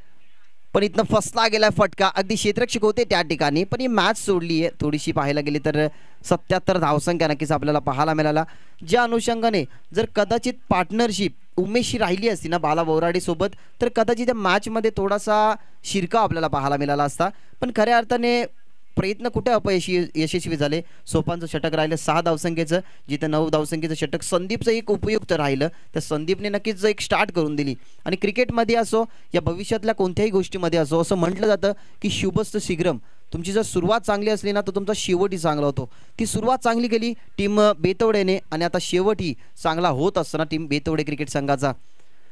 पण इथनं फसला गेलाय फटका. अगदी क्षेत्ररक्षक होते त्या ठिकाणी, पण ही मॅच सोडली आहे थोडीशी पाहायला गेली तर. 77 धावसंख्या नक्कीच आपल्याला पाहायला मिळाला. ज्या अनुषंगाने जर कदाचित पार्टनरशिप उमेशची राहिली असती ना बाला बोराडे सोबत, तर कदाचित त्या मॅचमध्ये थोडासा शिरकाव आपल्याला पाहायला मिळाला असता. पण खऱ्या अर्थाने प्रयत्न कुठे यशस्वी झाले. सोपांचं षटक राहिलं 6 धावसंख्येचं, जिथं 9 धावसंख्येचं षटक संदीपचं एक उपयुक्त राहिलं. तर संदीपने नक्कीच एक स्टार्ट करून दिली. आणि क्रिकेटमध्ये असो या भविष्यातल्या कोणत्याही गोष्टीमध्ये असो, असं म्हटलं जातं की शुभस्त शीघ्रम. तुमची जर सुरुवात चांगली असली ना, तर तुमचा शेवटही चांगला होतो. ती सुरुवात चांगली केली टीम बेतवडेने आणि आता शेवटही चांगला होत असताना टीम बेतवडे क्रिकेट संघाचा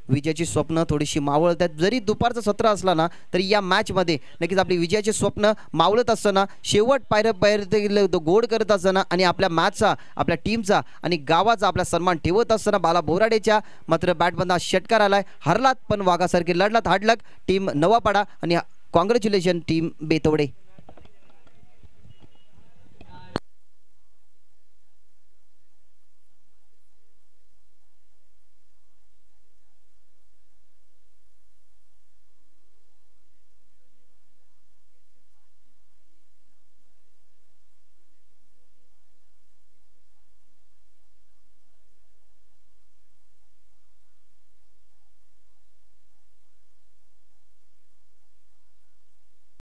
विजयाची स्वप्न थोडीशी मावळत आहेत. जरी दुपारचं सत्र असला ना, तरी या मॅचमध्ये नक्कीच आपली विजयाचे स्वप्न मावळत असताना शेवट पायऱ्या गोड करत असताना आणि आपल्या मॅचचा आपल्या टीमचा आणि गावाचा आपला सन्मान ठेवत असताना बाला बोराडेच्या मात्र बॅटबंदा षटकार आलाय. हरलात पण वाघासारखे लढलात, हाडलात टीम नवापाडा आणि कॉंग्रॅच्युलेशन टीम बेतवडे.